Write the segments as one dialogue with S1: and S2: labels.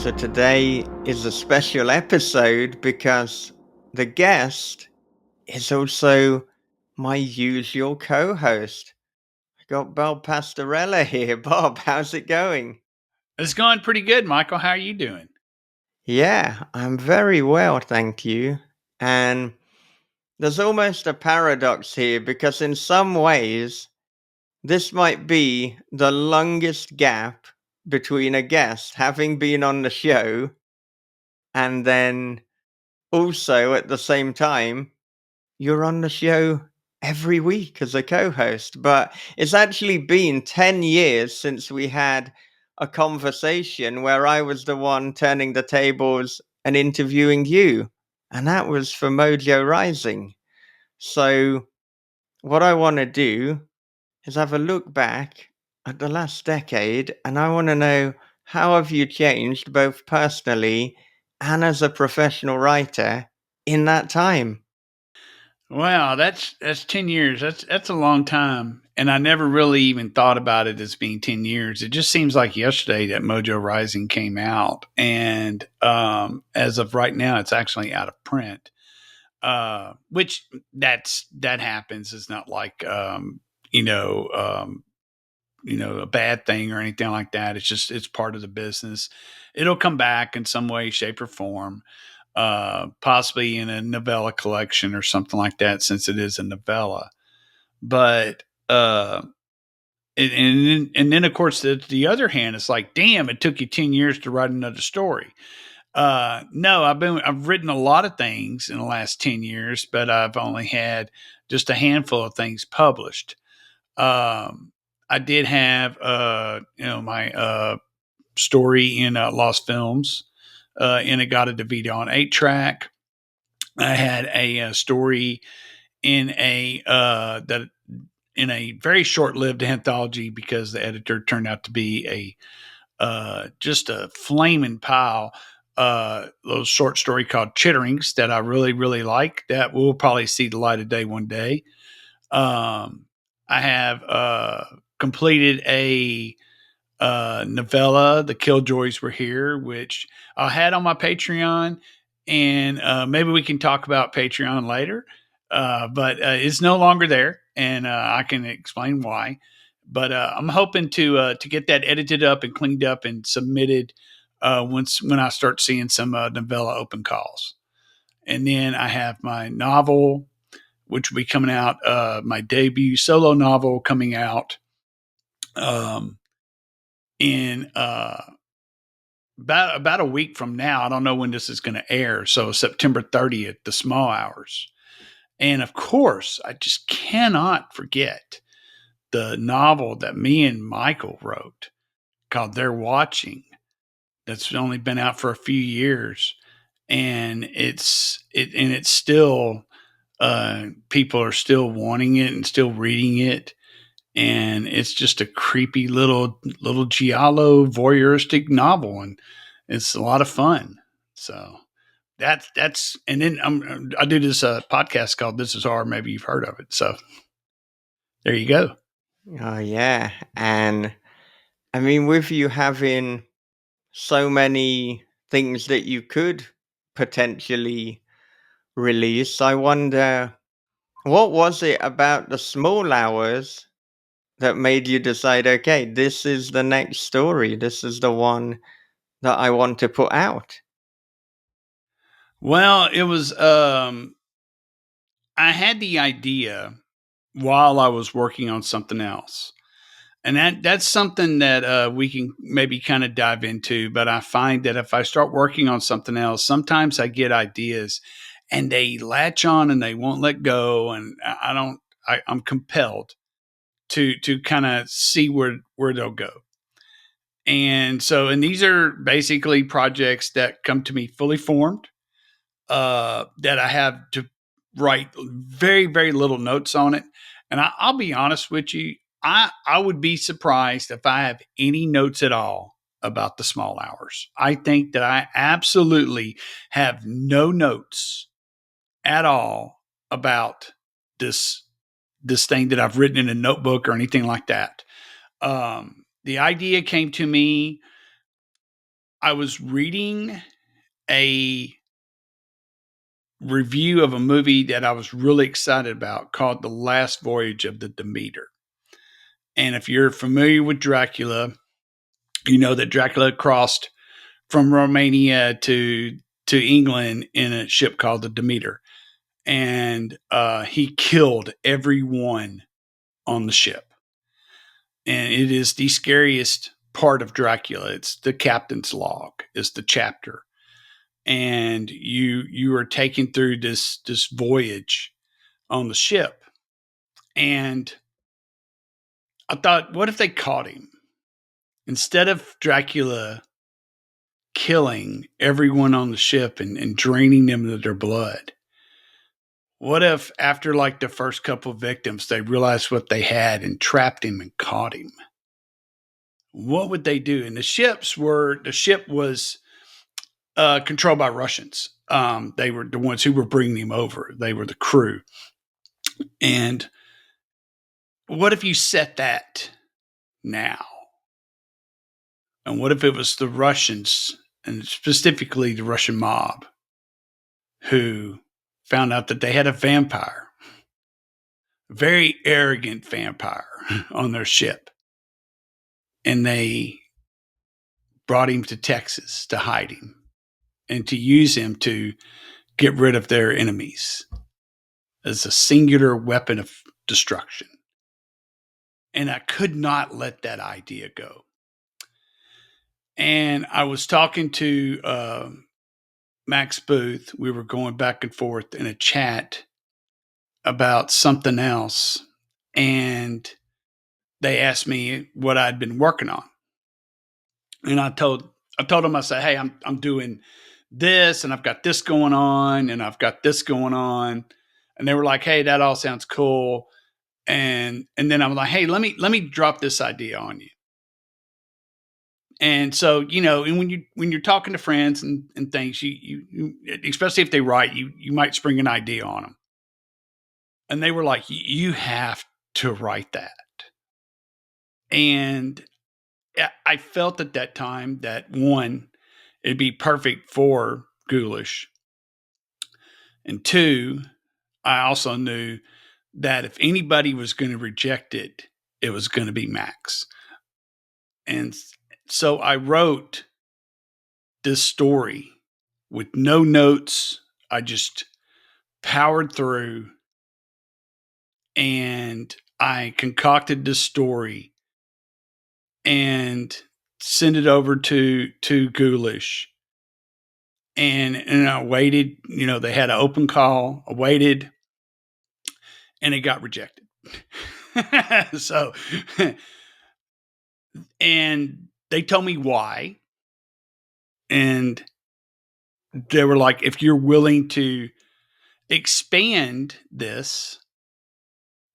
S1: So today is a special episode because the guest is also my usual co-host. I got Bob Pastorella here. Bob, how's it going?
S2: It's going pretty good, Michael. How are you doing?
S1: Yeah, I'm very well, thank you. And there's almost a paradox here because in some ways, this might be the longest gap between a guest having been on the show and then also at the same time you're on the show every week as a co-host, but it's actually been 10 years since we had a conversation where I was the one turning the tables and interviewing you, and that was for Mojo Rising. So what I want to do is have a look back at the last decade, and I want to know, how have you changed both personally and as a professional writer in that time?
S2: Wow, that's 10 years. That's a long time. And I never really even thought about it as being 10 years. It just seems like yesterday that Mojo Rising came out. And as of right now, it's actually out of print. Which that happens. It's not like you know, um, a bad thing or anything like that. It's just it's part of the business. It'll come back in some way, shape, or form. Possibly in a novella collection or something like that, since it is a novella. But and then of course the other hand, it's like, damn, it took you 10 years to write another story. No, I've written a lot of things in the last 10 years, but I've only had just a handful of things published. I did have my story in Lost Films, and it got a DeVito on 8-track. I had a story in a very short-lived anthology because the editor turned out to be a just a flaming pile. Little short story called Chitterings that I really really like. That will probably see the light of day one day. I have completed a novella, The Killjoys Were Here, which I had on my Patreon, and maybe we can talk about Patreon later. But it's no longer there, and I can explain why. But I'm hoping to get that edited up and cleaned up and submitted when I start seeing some novella open calls. And then I have my novel, which will be coming out, my debut solo novel coming out um, in about a week from now. I don't know when this is going to air. So September 30th, The Small Hours. And of course, I just cannot forget the novel that me and Michael wrote called They're Watching. That's only been out for a few years. And it's still people are still wanting it and still reading it. And it's just a creepy little giallo voyeuristic novel, and it's a lot of fun. So that's and then I do this podcast called This Is Horror. Maybe you've heard of it. So there you go.
S1: Oh, yeah. And I mean, with you having so many things that you could potentially release, I wonder, what was it about the small hours that made you decide, okay, this is the next story? This is the one that I want to put out?
S2: Well, it was I had the idea while I was working on something else. And that's something that we can maybe kind of dive into. But I find that if I start working on something else, sometimes I get ideas and they latch on and they won't let go. And I don't. I'm compelled to kind of see where they'll go. And so, and these are basically projects that come to me fully formed, that I have to write very, very little notes on it. And I'll be honest with you, I would be surprised if I have any notes at all about the small hours. I think that I absolutely have no notes at all about this this thing that I've written in a notebook or anything like that. The idea came to me. I was reading a review of a movie that I was really excited about called The Last Voyage of the Demeter. And if you're familiar with Dracula, you know that Dracula crossed from Romania to England in a ship called the Demeter, and he killed everyone on the ship. And it is the scariest part of Dracula. It's the captain's log, is the chapter, and you are taken through this voyage on the ship. And I thought, what if they caught him instead of Dracula killing everyone on the ship and draining them of their blood? What if after like the first couple of victims, they realized what they had and trapped him and caught him? What would they do? And the ship was controlled by Russians. They were the ones who were bringing him over. They were the crew. And what if you set that now? And what if it was the Russians, and specifically the Russian mob, who found out that they had a vampire, a very arrogant vampire on their ship, and they brought him to Texas to hide him and to use him to get rid of their enemies as a singular weapon of destruction. And I could not let that idea go. And I was talking to Max Booth. We were going back and forth in a chat about something else. And they asked me what I'd been working on. And I told them, I said, hey, I'm doing this, and I've got this going on, and I've got this going on. And they were like, hey, that all sounds cool. And then I'm like, hey, let me drop this idea on you. And so, and when you're talking to friends and things, you especially if they write, you might spring an idea on them. And they were like, you have to write that. And I felt at that time that, one, it'd be perfect for Ghoulish. And two, I also knew that if anybody was going to reject it, it was going to be Max. And so I wrote this story with no notes. I just powered through, and I concocted this story and sent it over to Ghoulish. And I waited, they had an open call. I waited, and it got rejected. So, and they told me why. And they were like, if you're willing to expand this,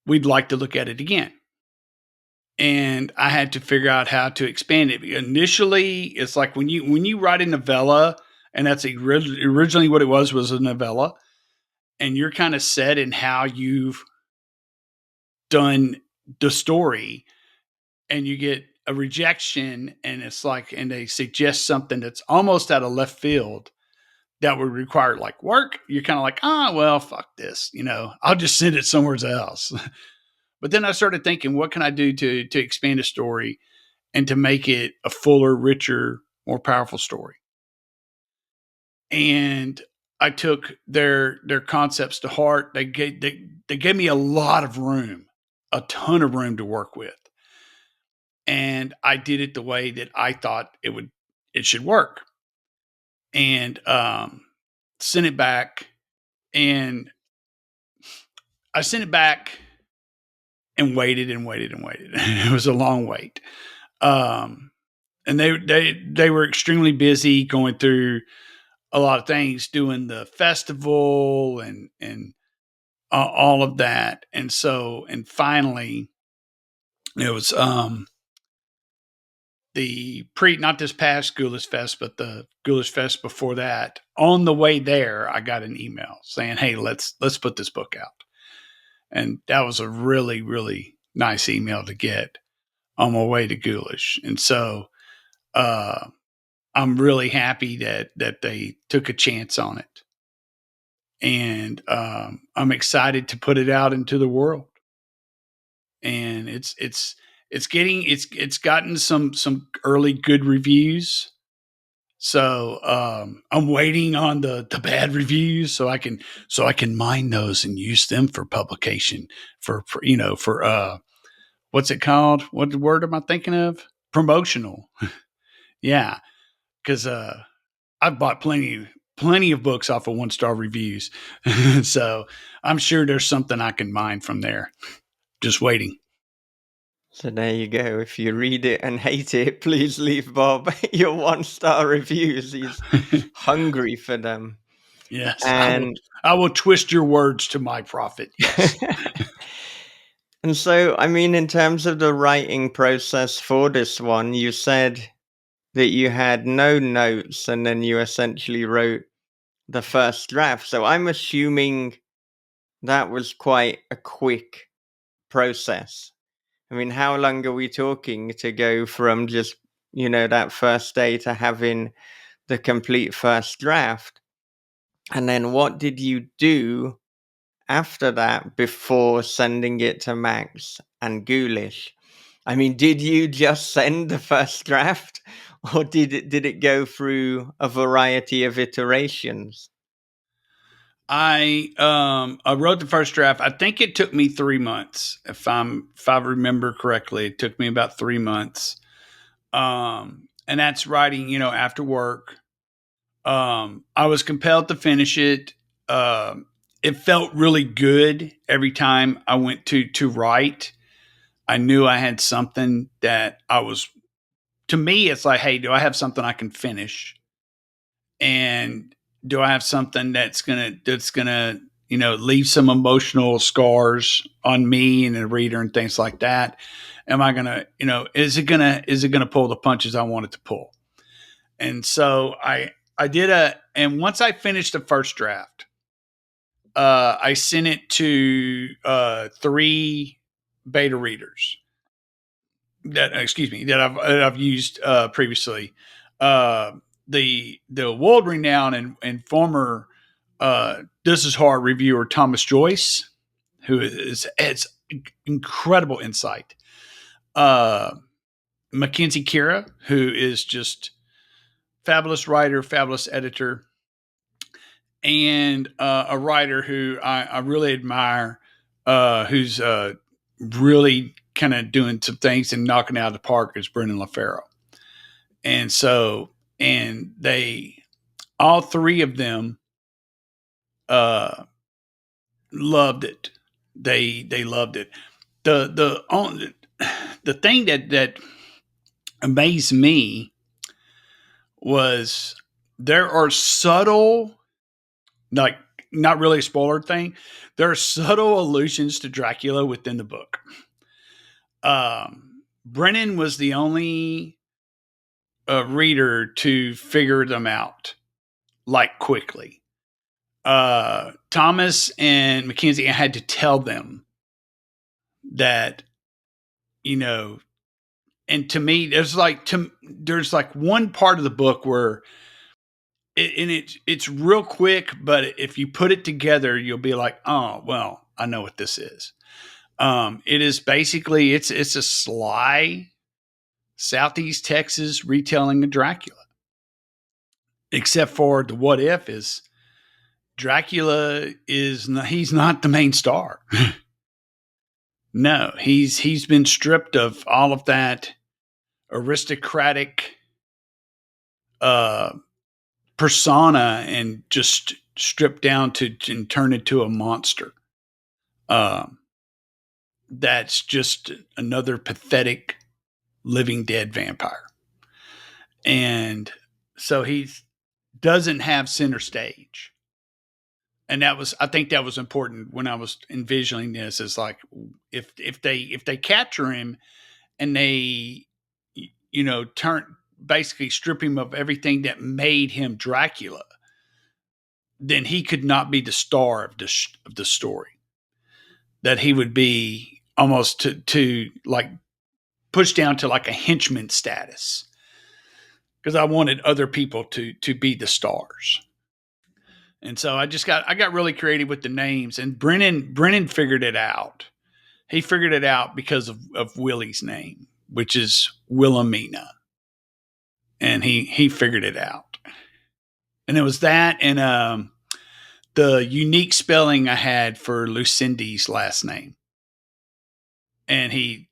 S2: we'd like to look at it again. And I had to figure out how to expand it. Initially, it's like when you write a novella, and that's originally what it was a novella, and you're kind of set in how you've done the story, and you get a rejection, and it's like, and they suggest something that's almost out of left field that would require like work. You're kind of like, well, fuck this, I'll just send it somewhere else. But then I started thinking, what can I do to expand a story and to make it a fuller, richer, more powerful story? And I took their concepts to heart. They gave me a lot of room, a ton of room to work with. And I did it the way that I thought it should work. And sent it back. And I sent it back and waited and waited and waited. It was a long wait. And they were extremely busy going through a lot of things, doing the festival and all of that. And so, and finally, it was not this past Ghoulish Fest, but the Ghoulish Fest before that. On the way there, I got an email saying, hey, let's put this book out. And that was a really, really nice email to get on my way to Ghoulish. And so I'm I'm really happy that they took a chance on it, and I'm excited to put it out into the world. And it's gotten some early good reviews. So I'm waiting on the bad reviews so I can mine those and use them for publication for what's it called? What word am I thinking of? Promotional. Yeah, because I've bought plenty of books off of 1-star reviews, so I'm sure there's something I can mine from there. Just waiting.
S1: So there you go. If you read it and hate it, please leave Bob your 1-star reviews. He's hungry for them.
S2: Yes, I will.
S1: And
S2: I will twist your words to my profit. Yes.
S1: and so, I mean, in terms of the writing process for this one, you said that you had no notes and then you essentially wrote the first draft. So I'm assuming that was quite a quick process. I mean, how long are we talking to go from just, that first day to having the complete first draft? And then what did you do after that before sending it to Max and Ghoulish? I mean, did you just send the first draft or did it go through a variety of iterations?
S2: I wrote the first draft. I think it took me 3 months. If I remember correctly, it took me about 3 months. And that's writing, after work. I was compelled to finish it. It felt really good every time I went to write. I knew I had something that I was. To me, it's like, hey, do I have something I can finish? And do I have something that's gonna leave some emotional scars on me and the reader and things like that? Am I gonna is it gonna pull the punches I want it to pull? And so I did and once I finished the first draft, I sent it to 3 beta readers that I've used previously. Uh, the world renowned and former This Is Hard reviewer Thomas Joyce, who has incredible insight. Uh, Mackenzie Kira, who is just fabulous writer, fabulous editor, and a writer who I really admire, who's really kind of doing some things and knocking out of the park is Brendan LaFaro. And so, and they, all 3 of them, uh, loved it. They loved it. The thing that amazed me was there are subtle, like, not really a spoiler thing. There are subtle allusions to Dracula within the book. Brennan was the only reader to figure them out like quickly. Thomas and Mackenzie, I had to tell them that, and to me, there's like one part of the book where it's real quick, but if you put it together, you'll be like, oh, well, I know what this is. It is basically, it's a sly Southeast Texas retelling of Dracula, except for the what if is Dracula he's not the main star. No, he's been stripped of all of that aristocratic uh, persona and just stripped down to and turned into a monster. Um, that's just another pathetic living dead vampire. And so he doesn't have center stage. And I think that was important when I was envisioning this, is like, if they capture him and they, basically strip him of everything that made him Dracula, then he could not be the star of the story. That he would be almost to like pushed down to like a henchman status. because I wanted other people to be the stars. And so I got really creative with the names, and Brennan figured it out. He figured it out because of Willie's name, which is Wilhelmina, and he figured it out. And it was that, and the unique spelling I had for Lucindy's last name, and he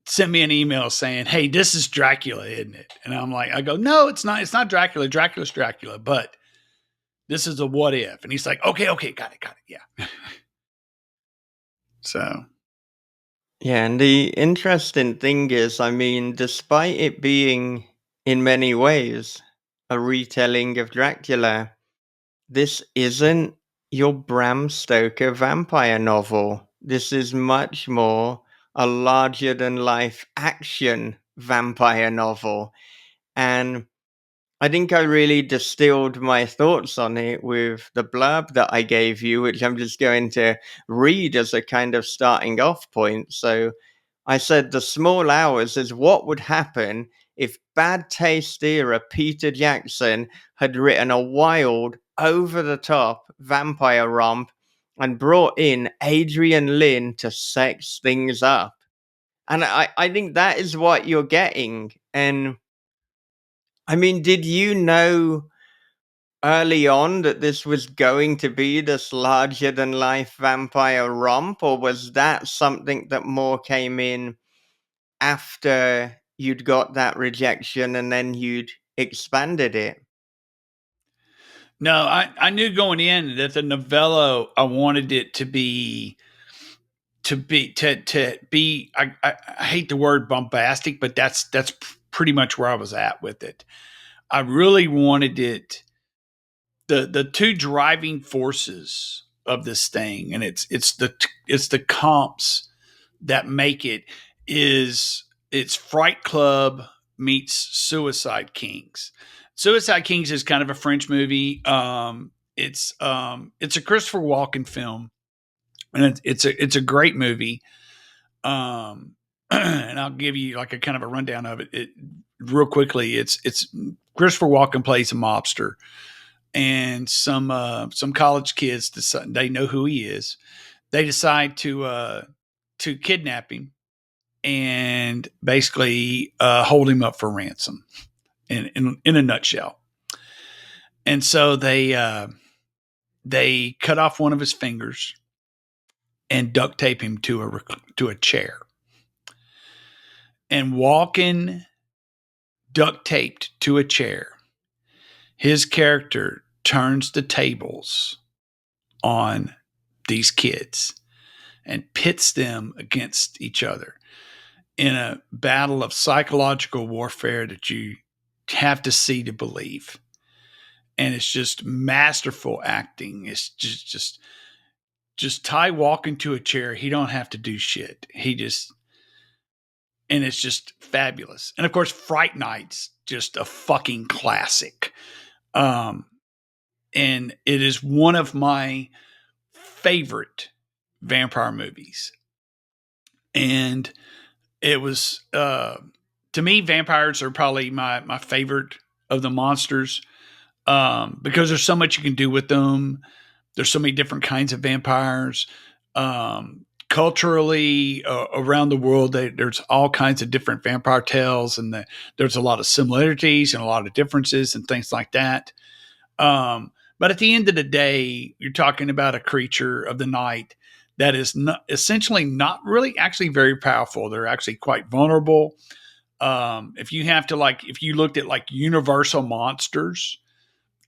S2: sent me an email saying, "Hey, this is Dracula, isn't it?" And I'm like, I go, "No, it's not. It's not Dracula. Dracula's Dracula, but this is a what if." And he's like, "Okay, okay, got it, yeah." So
S1: Yeah, and the interesting thing is, I mean, despite it being in many ways a retelling of Dracula, this isn't your Bram Stoker vampire novel. This is much more a larger than life action vampire novel. And I think I really distilled my thoughts on it with the blurb that I gave you, which I'm just going to read as a kind of starting off point. So I said, the small hours is what would happen if bad taste era Peter Jackson had written a wild, over the top vampire romp and brought in Adrian Lynn to sex things up. And I think that is what you're getting. And I mean, did you know early on that this was going to be this larger than life vampire romp, or was that something that more came in after you'd got that rejection and then you'd expanded it?
S2: no, I knew going in that the novella I wanted it to be I hate the word bombastic, but that's pretty much where I was at with it. I really wanted it the two driving forces of this thing, and it's the comps that make it is it's Fright Club meets Suicide Kings. Suicide Kings is kind of a French movie. It's a Christopher Walken film, and it's a great movie. And I'll give you like a kind of a rundown of it real quickly. It's Christopher Walken plays a mobster, and some college kids decide, they know who he is. They decide to kidnap him and basically hold him up for ransom. In a nutshell, and so they cut off one of his fingers and duct tape him to a chair. And walking duct taped to a chair, his character turns the tables on these kids and pits them against each other in a battle of psychological warfare that you have to see to believe. And it's just masterful acting. It's just Ty walking to a chair. He don't have to do shit. And it's just fabulous. And of course, Fright Night's just a fucking classic. Um, and it is one of my favorite vampire movies. And it was to me, vampires are probably my favorite of the monsters, because there's so much you can do with them. There's so many different kinds of vampires. Culturally, around the world, there's all kinds of different vampire tales, and there's a lot of similarities and a lot of differences and things like that. But at the end of the day, you're talking about a creature of the night that is essentially not really actually very powerful. They're actually quite vulnerable. If you have to if you looked at like Universal monsters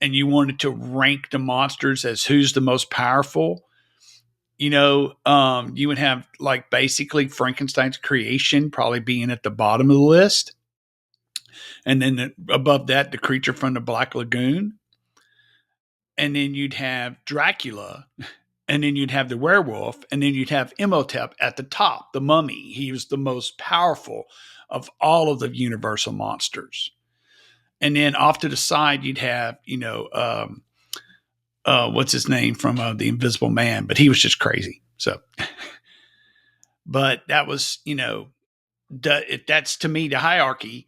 S2: and you wanted to rank the monsters as who's the most powerful, you would have like basically Frankenstein's creation probably being at the bottom of the list. And then above that, the creature from the Black Lagoon. And then you'd have Dracula, and then you'd have the werewolf, and then you'd have Imhotep at the top, the mummy. He was the most powerful of all of the Universal monsters. And then off to the side, you'd have, what's his name from The Invisible Man, but he was just crazy. So, but that was, that's to me the hierarchy.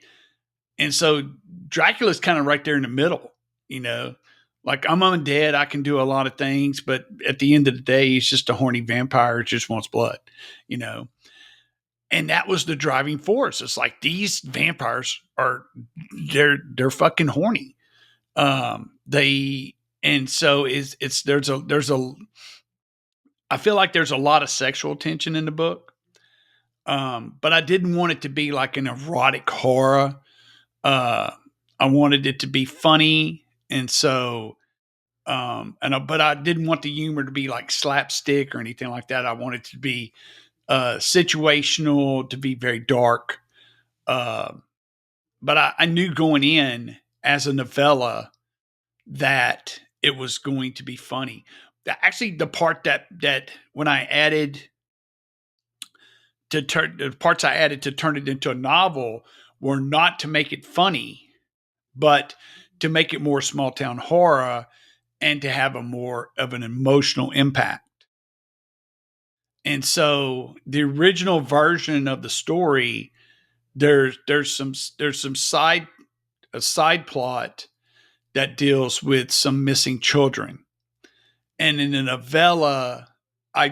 S2: And so Dracula's kind of right there in the middle, you know. Like I'm undead, I can do a lot of things, but at the end of the day, he's just a horny vampire who just wants blood, you know. And that was the driving force. It's like these vampires are they're fucking horny. They and so is it's there's a I feel like there's a lot of sexual tension in the book. But I didn't want it to be like an erotic horror. Uh, I wanted it to be funny, and so but I didn't want the humor to be like slapstick or anything like that. I wanted it to be situational, to be very dark. Uh, but I knew going in as a novella that it was going to be funny. Actually, the part that when I added to turn the parts I added to turn it into a novel were not to make it funny, but to make it more small town horror and to have a more of an emotional impact. And so the original version of the story, there's some side plot that deals with some missing children. And in a novella, I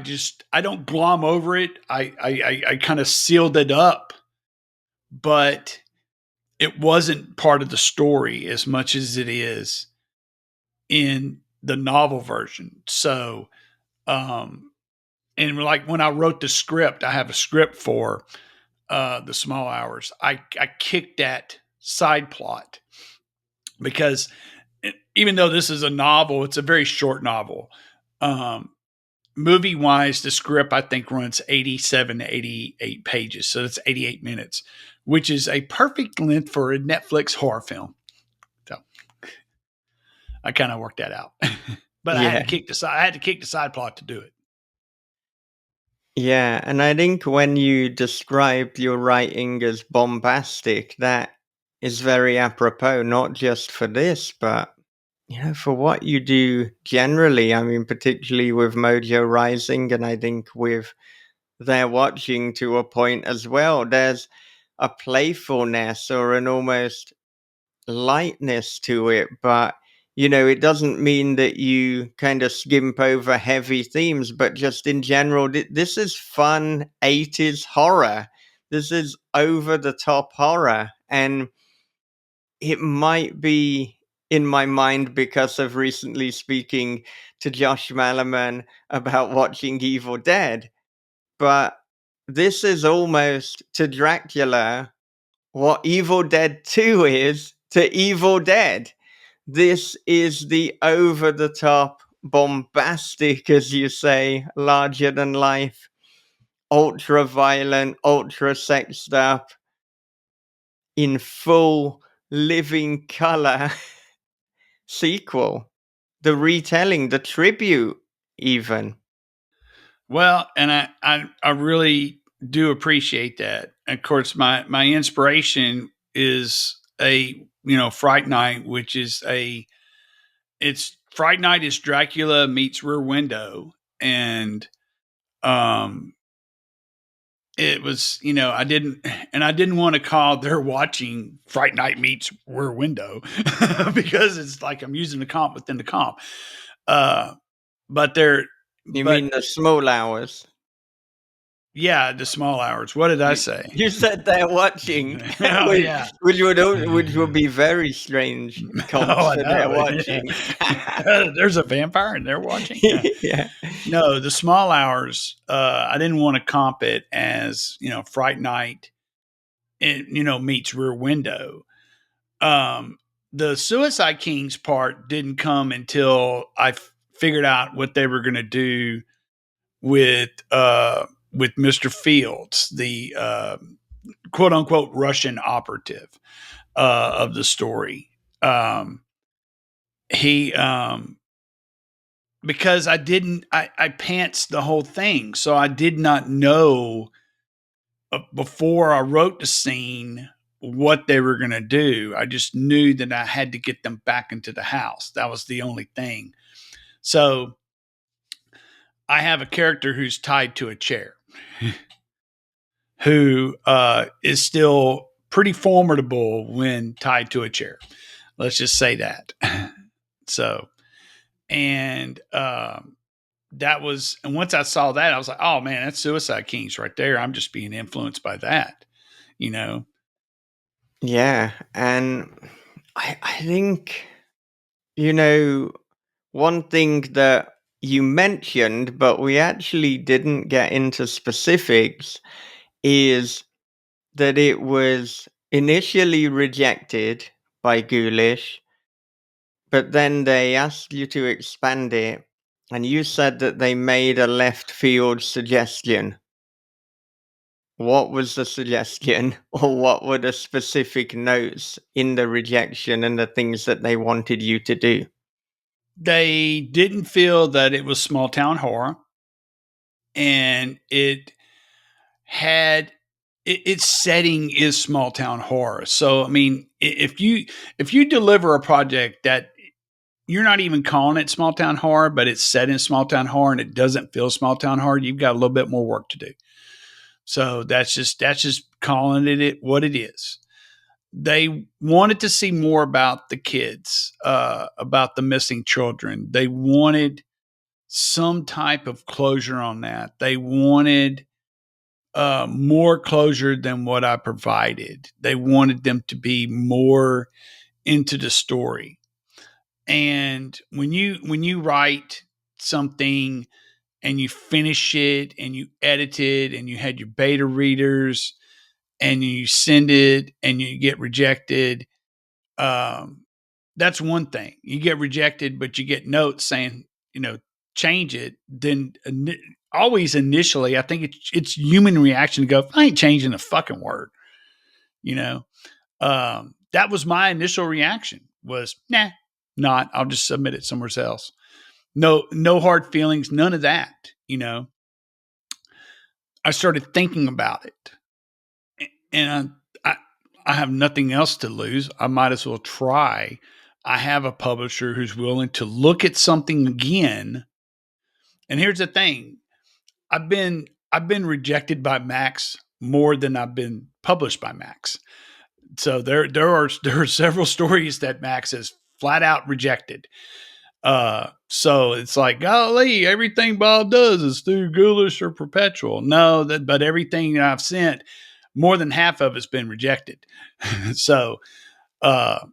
S2: don't glom over it. I kind of sealed it up, but it wasn't part of the story as much as it is in the novel version. So, and like when I wrote the script, I have a script for the Small Hours. I kicked that side plot because even though this is a novel, it's a very short novel. Movie wise, the script I think runs 87 to 88 pages, so that's 88 minutes, which is a perfect length for a Netflix horror film. So I kind of worked that out, but I had to
S1: Yeah.
S2: kick the side. I had to kick the side plot to do it.
S1: Yeah, and I think when you described your writing as bombastic, that is very apropos, not just for this, but for what you do generally. I mean, particularly with Mojo Rising, and I think with They're Watching to a point as well. There's a playfulness or an almost lightness to it, but it doesn't mean that you kind of skimp over heavy themes, but just in general, this is fun 80s horror. This is over the top horror. And it might be in my mind because of recently speaking to Josh Malaman about watching Evil Dead, but this is almost to Dracula what Evil Dead 2 is to Evil Dead. This is the over the top, bombastic, as you say, larger than life, ultra violent, ultra sexed up, in full living color sequel. The retelling, the tribute, even.
S2: Well, and I really do appreciate that. Of course, my inspiration is Fright Night, which is it's Fright Night is Dracula meets Rear Window, and um, it was I didn't want to call They're Watching Fright Night meets Rear Window because it's like I'm using the comp within the comp. Uh, but they're
S1: You
S2: but
S1: mean the small hours?
S2: Yeah, the Small Hours. What did I
S1: You
S2: say?
S1: you said they're watching,
S2: Oh
S1: which
S2: yeah.
S1: which would be very strange
S2: Oh,
S1: comps
S2: I
S1: for their
S2: know.
S1: watching.
S2: There's a vampire and they're watching.
S1: Yeah.
S2: No, the Small Hours. I didn't want to comp it as Fright Night, meets Rear Window. Um, the Suicide Kings part didn't come until I figured out what they were going to do with Mr. Fields, the quote unquote Russian operative of the story. He Because I pantsed the whole thing, so I did not know before I wrote the scene what they were going to do. I just knew that I had to get them back into the house. That was the only thing. So I have a character who's tied to a chair who is still pretty formidable when tied to a chair. Let's just say that. So, and that was, and once I saw that, I was like, oh man, that's Suicide Kings right there. I'm just being influenced by that, you know?
S1: Yeah, and I think, you know, one thing that you mentioned, but we actually didn't get into specifics, is that it was initially rejected by Ghoulish, but then they asked you to expand it, and you said that they made a left field suggestion. What was the suggestion, or what were the specific notes in the rejection and the things that they wanted you to do?
S2: They didn't feel that it was small town horror, and had its setting is small town horror. So I mean, if you deliver a project that you're not even calling it small town horror, but it's set in small town horror and it doesn't feel small town horror, you've got a little bit more work to do. So that's just calling it what it is. They wanted to see more about the kids, about the missing children. They wanted some type of closure on that. They wanted more closure than what I provided. They wanted them to be more into the story. And when you write something and you finish it and you edit it and you had your beta readers and you send it and you get rejected, um, that's one thing. You get rejected, but you get notes saying, change it. Then always initially, I think it's human reaction to go, I ain't changing a fucking word. You know, that was my initial reaction was, nah, not. I'll just submit it somewhere else. No hard feelings, none of that. I started thinking about it, and I have nothing else to lose. I might as well try. I have a publisher who's willing to look at something again. And here's the thing: I've been rejected by Max more than I've been published by Max. So there are several stories that Max has flat out rejected. So it's like, golly, everything Bob does is through Ghoulish or Perpetual. No, but everything that I've sent, more than half of it's been rejected. So uh,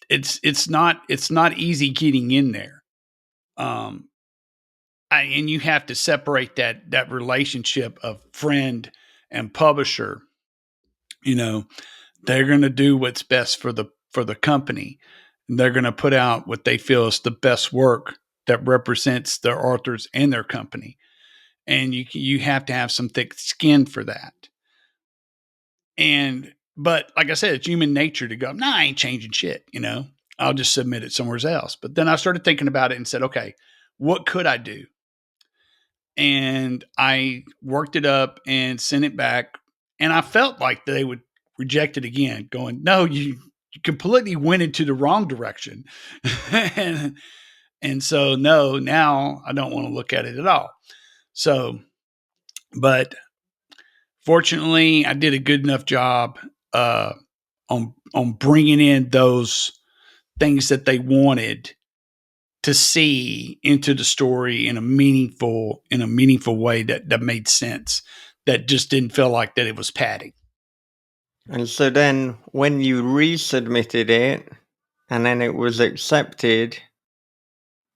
S2: it's not easy getting in there. Um, and you have to separate that relationship of friend and publisher. You know, they're going to do what's best for the company. And they're going to put out what they feel is the best work that represents their authors and their company. And you have to have some thick skin for that. But like I said, it's human nature to go, nah, I ain't changing shit, I'll just submit it somewhere else. But then I started thinking about it and said, okay, what could I do? And I worked it up and sent it back. And I felt like they would reject it again, going, no, you completely went into the wrong direction. and so, no, now I don't want to look at it at all. So, but fortunately, I did a good enough job on bringing in those things that they wanted to see into the story in a meaningful way that made sense, that just didn't feel like that it was padding.
S1: And so then when you resubmitted it and then it was accepted,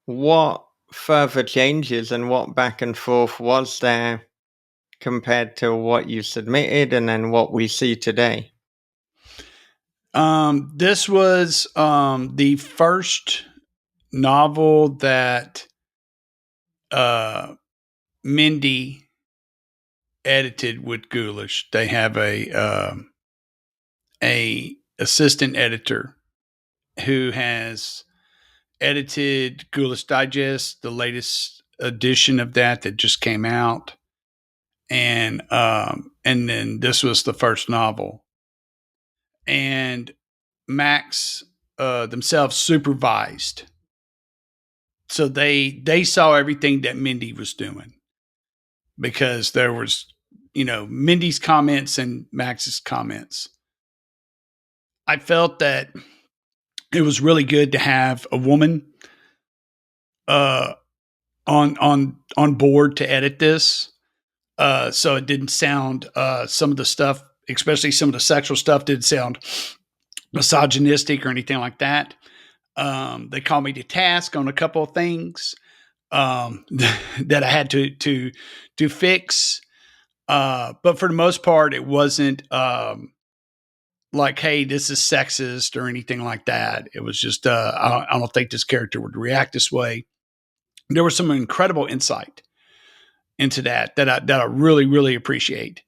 S1: what further changes and what back and forth was there compared to what you submitted and then what we see today?
S2: This was the first novel that uh, Mindy edited with Ghoulish. They have a assistant editor who has edited Ghoulish Digest, the latest edition of that just came out, and then this was the first novel, and Max themselves supervised, so they saw everything that Mindy was doing, because there was Mindy's comments and Max's comments. I felt that it was really good to have a woman uh, on board to edit this, so it didn't sound some of the stuff, especially some of the sexual stuff, didn't sound misogynistic or anything like that. They called me to task on a couple of things that I had to fix, but for the most part, it wasn't like, "Hey, this is sexist" or anything like that. It was just, I don't think this character would react this way. There was some incredible insight into that I really really appreciate,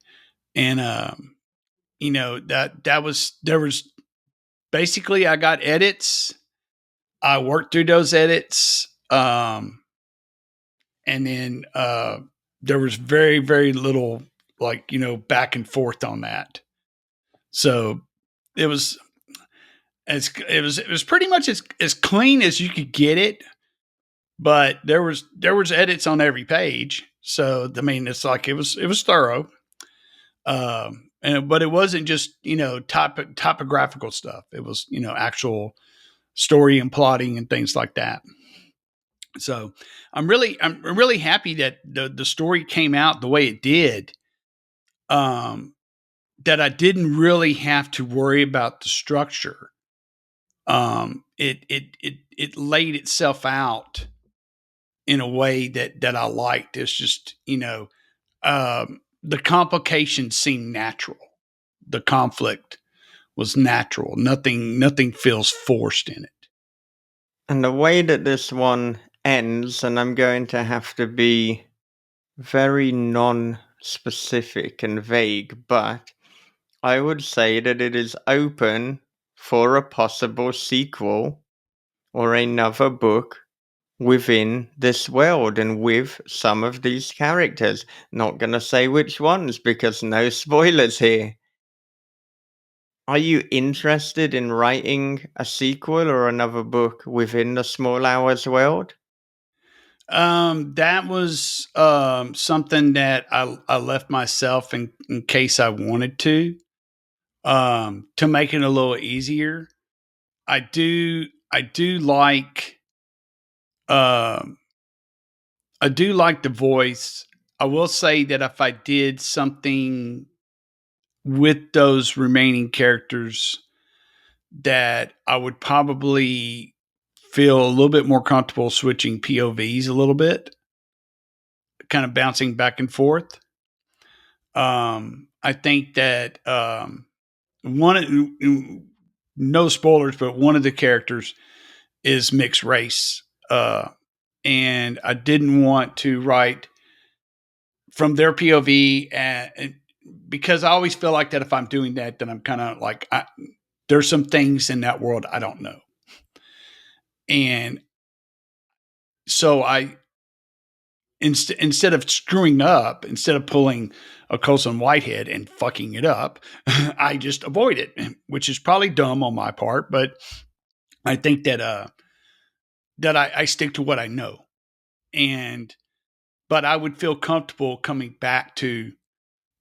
S2: and that was there was basically I got edits. I worked through those edits, and then there was very very little back and forth on that. So it was it was pretty much as clean as you could get it, but there was edits on every page. So I mean, it's like it was thorough. But it wasn't just topographical stuff. It was actual story and plotting and things like that. So I'm really happy that the story came out the way it did. That I didn't really have to worry about the structure. It laid itself out in a way that I liked. It's just the complications seemed natural. The conflict was natural. Nothing feels forced in it.
S1: And the way that this one ends, and I'm going to have to be very non specific and vague, but I would say that it is open for a possible sequel or another book within this world and with some of these characters. Not going to say which ones because no spoilers here. Are you interested in writing a sequel or another book within the Small Hours world?
S2: That was something that I left myself in case I wanted to make it a little easier. I do like um I do like the voice. I will say that if I did something with those remaining characters, that I would probably feel a little bit more comfortable switching POVs a little bit, kind of bouncing back and forth. I think that no spoilers, but one of the characters is mixed race, and I didn't want to write from their POV, and because I always feel like that if I'm doing that, then I'm kind of like there's some things in that world I don't know, and so instead of screwing up, instead of pulling a Colson Whitehead and fucking it up, I just avoid it, which is probably dumb on my part, but I think that I stick to what I know, and but I would feel comfortable coming back to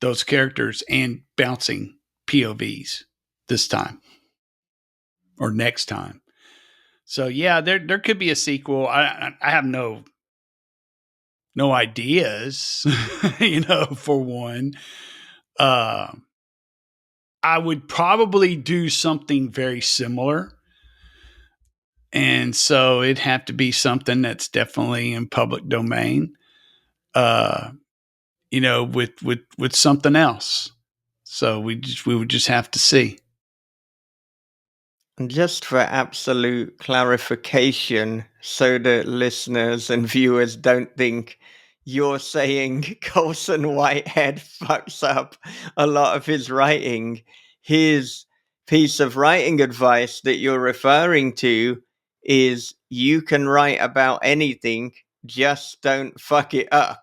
S2: those characters and bouncing POVs this time or next time. So yeah, there could be a sequel. I have no ideas, for one. Uh, I would probably do something very similar. And so it'd have to be something that's definitely in public domain, uh, with something else. So we would just have to see.
S1: And just for absolute clarification, so that listeners and viewers don't think you're saying Colson Whitehead fucks up a lot of his writing, his piece of writing advice that you're referring to is you can write about anything, just don't fuck it up.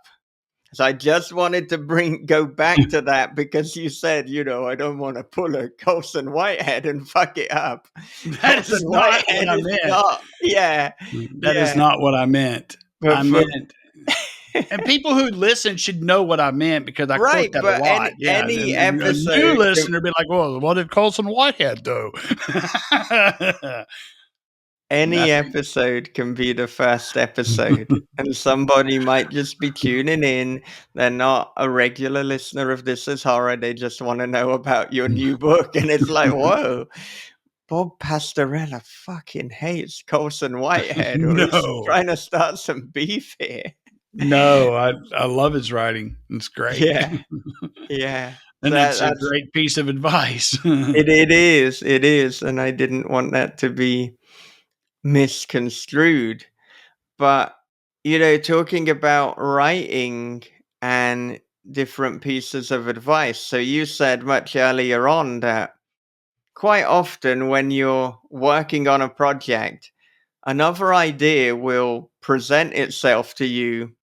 S1: So I just wanted to go back to that because you said, I don't want to pull a Colson Whitehead and fuck it up.
S2: That
S1: Colson
S2: is not what
S1: Whitehead
S2: I
S1: is
S2: meant.
S1: not, yeah,
S2: That is
S1: yeah.
S2: not what I meant.
S1: But
S2: I meant And people who listen should know what I meant because I quote
S1: Right,
S2: that a
S1: but
S2: lot. Yeah,
S1: any
S2: and a new
S1: episode can
S2: listener be like, "Well, what did Colson Whitehead do?"
S1: any
S2: That's
S1: episode can be the first episode, and somebody might just be tuning in. They're not a regular listener of This Is Horror, they just wanna know about your new book, and it's like, "Whoa, Bob Pastorella fucking hates Colson Whitehead, or he's
S2: No.
S1: trying to start some beef here."
S2: No, I love his writing. It's great.
S1: Yeah, yeah.
S2: And that's a
S1: That's
S2: great piece of advice.
S1: it is, and I didn't want that to be misconstrued. But, talking about writing and different pieces of advice. So you said much earlier on that quite often when you're working on a project, another idea will present itself to you.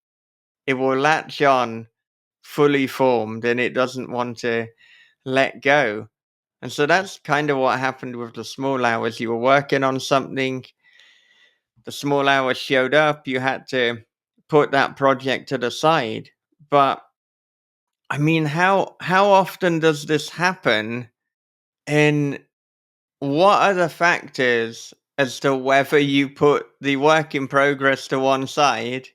S1: It will latch on fully formed and it doesn't want to let go. And so that's kind of what happened with the small hours. You were working on something, the small hours showed up, you had to put that project to the side. But I mean, how often does this happen? And what are the factors as to whether you put the work in progress to one side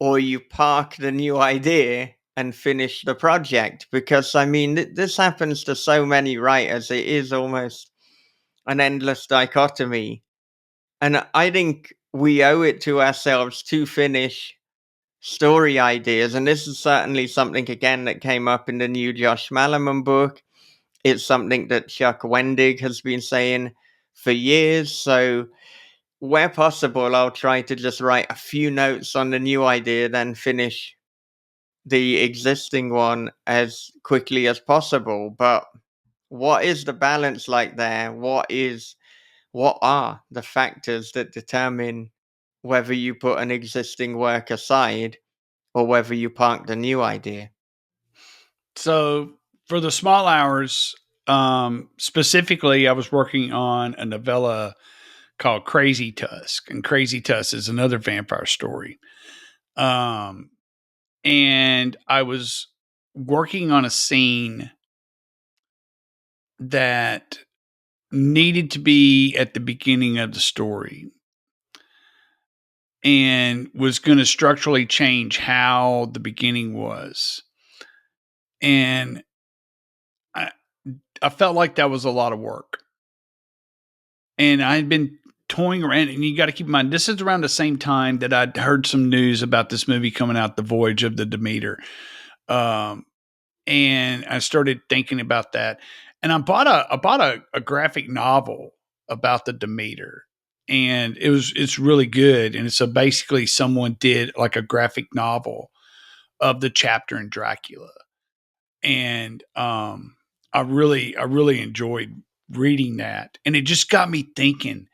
S1: or you park the new idea and finish the project? Because I mean, this happens to so many writers. It is almost an endless dichotomy. And I think we owe it to ourselves to finish story ideas. And this is certainly something, again, that came up in the new Josh Malaman book. It's something that Chuck Wendig has been saying for years. So, where possible, I'll try to just write a few notes on the new idea, then finish the existing one as quickly as possible. But what is the balance like there? What are the factors that determine whether you put an existing work aside or whether you park the new idea?
S2: So for the small hours, specifically, I was working on a novella called Crazy Tusk, and Crazy Tusk is another vampire story. Um, and I was working on a scene that needed to be at the beginning of the story and was going to structurally change how the beginning was. And I, I felt like that was a lot of work. And I had been toying around, and you got to keep in mind, this is around the same time that I'd heard some news about this movie coming out, The Voyage of the Demeter. Um, and I started thinking about that. And I bought a graphic novel about the Demeter. And it's really good. And so basically someone did like a graphic novel of the chapter in Dracula. And I really enjoyed reading that. And it just got me thinking.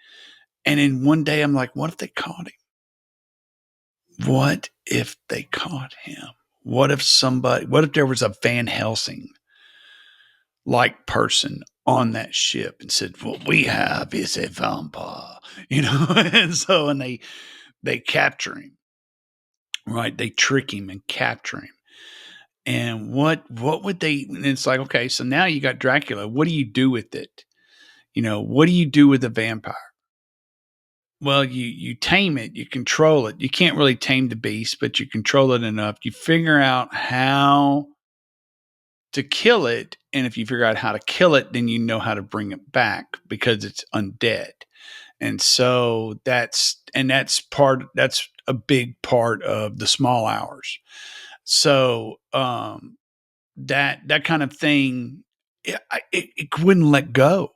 S2: And then one day I'm like, what if they caught him? What if they caught him? What if there was a Van Helsing like person on that ship and said, what we have is a vampire, and they capture him, right? They trick him and capture him. And what would they, and it's like, okay, so now you got Dracula. What do you do with it? What do you do with a vampire? Well, you tame it, you control it. You can't really tame the beast, but you control it enough. You figure out how to kill it, and if you figure out how to kill it, then you know how to bring it back because it's undead. And so that's a big part of the small hours. So that kind of thing, it wouldn't let go.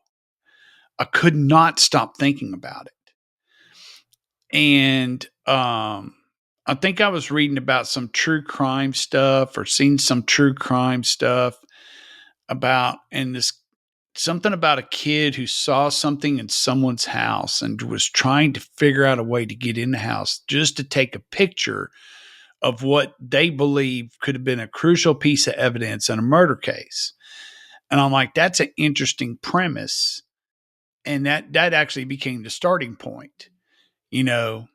S2: I could not stop thinking about it. And I think I was reading about some true crime stuff or seen some true crime stuff about, and this something about a kid who saw something in someone's house and was trying to figure out a way to get in the house just to take a picture of what they believe could have been a crucial piece of evidence in a murder case. And I'm like, that's an interesting premise. And that actually became the starting point, you know,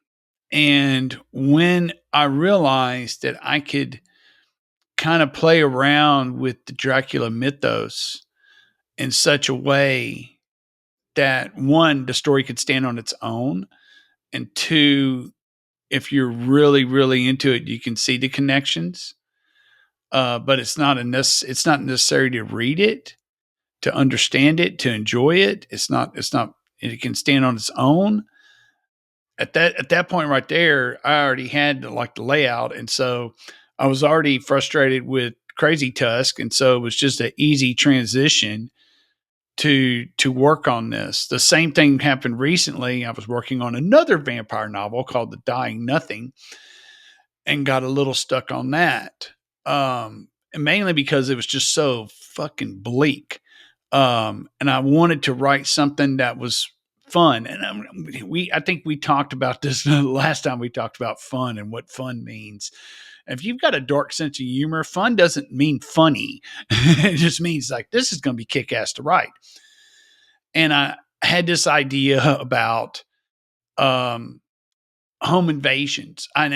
S2: And when I realized that I could kind of play around with the Dracula mythos in such a way that one, the story could stand on its own, and two, if you're really, really into it, you can see the connections. But it's not necessary to read it, to understand it, to enjoy it. It's not. It can stand on its own. At that point right there, I already had like the layout, and so I was already frustrated with Crazy Tusk, and so it was just an easy transition to work on this. The same thing happened recently. I was working on another vampire novel called The Dying Nothing, and got a little stuck on that. And mainly because it was just so fucking bleak. And I wanted to write something that was fun. And I think we talked about this the last time we talked about fun and what fun means. If you've got a dark sense of humor, fun doesn't mean funny. It just means like this is going to be kick ass to write. And I had this idea about um, home invasions. I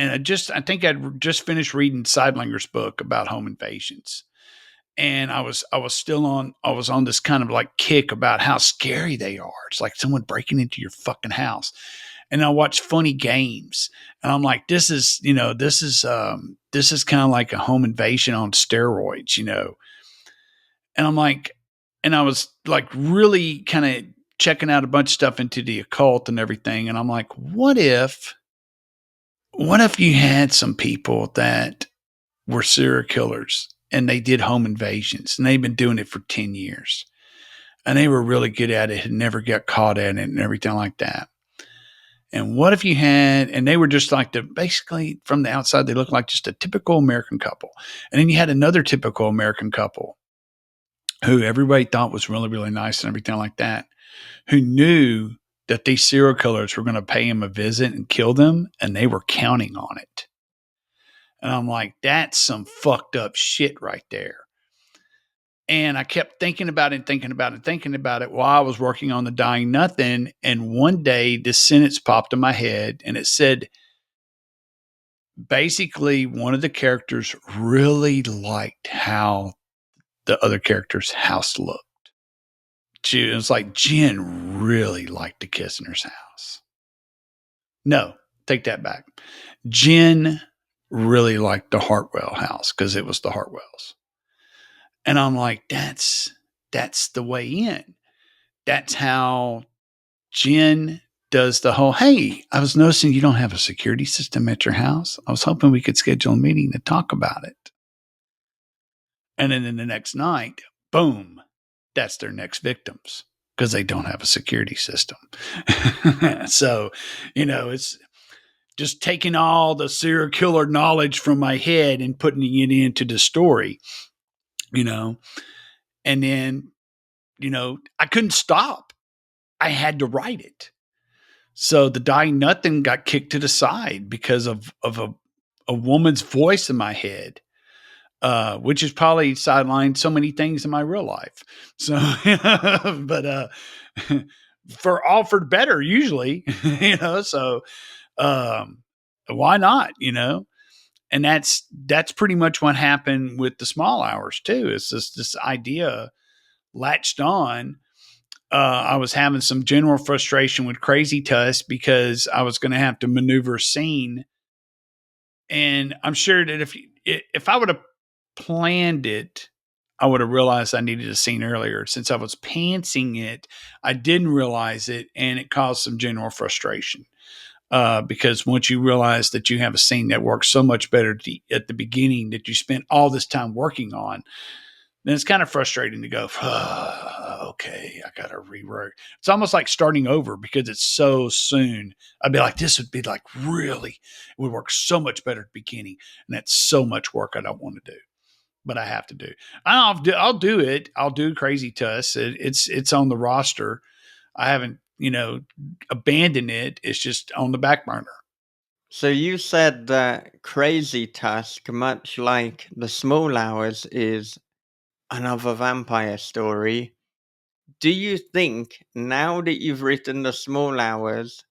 S2: think I'd just finished reading Seidlinger's book about home invasions. And I was on this kind of like kick about how scary they are. It's like someone breaking into your fucking house. And I watch funny games and I'm like, this is kind of like a home invasion on steroids, you know? And I'm like, and I was like really kind of checking out a bunch of stuff into the occult and everything. And I'm like, what if you had some people that were serial killers and they did home invasions and they've been doing it for 10 years and they were really good at it and never got caught at it and everything like that. And what if you had, and they were just like basically from the outside, they looked like just a typical American couple. And then you had another typical American couple who everybody thought was really, really nice and everything like that, who knew that these serial killers were going to pay him a visit and kill them. And they were counting on it. And I'm like, that's some fucked up shit right there. And I kept thinking about it, thinking about it while I was working on The Dying Nothing. And one day this sentence popped in my head and it said, basically, one of the characters really liked how the other character's house looked. It was like Jen really liked the Kissinger's house. No, take that back. Jen really liked the Hartwell house because it was the Hartwells. And I'm like, that's the way in. That's how Jen does the whole, hey, I was noticing you don't have a security system at your house. I was hoping we could schedule a meeting to talk about it. And then in the next night, boom, that's their next victims because they don't have a security system. So, it's just taking all the serial killer knowledge from my head and putting it into the story, you know, and then, I couldn't stop. I had to write it. So The Dying Nothing got kicked to the side because of a woman's voice in my head, which has probably sidelined so many things in my real life. So, but for better usually, So um, why not? And that's pretty much what happened with The Small Hours too. It's just this idea latched on. I was having some general frustration with Crazy Tusk because I was going to have to maneuver a scene, and I'm sure that if I would have planned it, I would have realized I needed a scene earlier. Since I was pantsing it, I didn't realize it, and it caused some general frustration. Because once you realize that you have a scene that works so much better at the beginning that you spent all this time working on, then it's kind of frustrating to go, okay, I got to rework. It's almost like starting over because it's so soon. I'd be like, this would be like really, it would work so much better at the beginning. And that's so much work I don't want to do, but I have to do. I'll do it. I'll do Crazy Tusk. It's on the roster. I haven't, abandoned it. It's just on the back burner.
S1: So you said that Crazy Tusk, much like The Small Hours, is another vampire story. Do you think now that you've written The Small Hours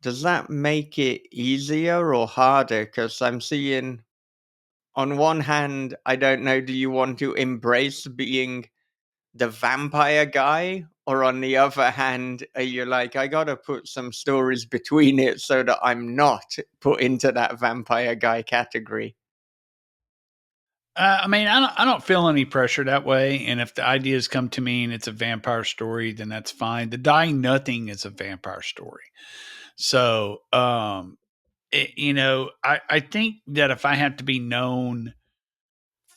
S1: does that make it easier or harder? Because I'm seeing, on one hand, I don't know, do you want to embrace being the vampire guy? Or on the other hand, are you like, I gotta put some stories between it so that I'm not put into that vampire guy category?
S2: I mean, I don't feel any pressure that way. And if the ideas come to me and it's a vampire story, then that's fine. The Dying Nothing is a vampire story. So, I think that if I have to be known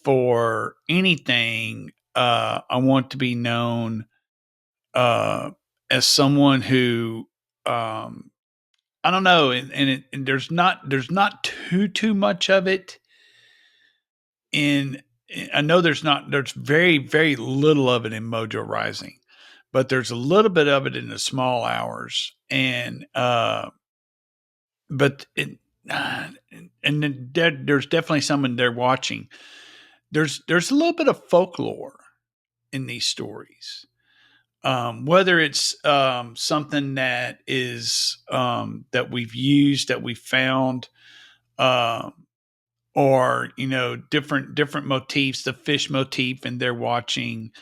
S2: for anything, I want to be known uh, as someone who, um, I don't know, and there's not too much of it in. I know there's very very little of it in Mojo Rising, but there's a little bit of it in the Small Hours, and but it, uh, and then there's definitely someone there watching. There's a little bit of folklore in these stories. Whether it's something that is that we've used, that we found, um, or different motifs, the fish motif, and they're watching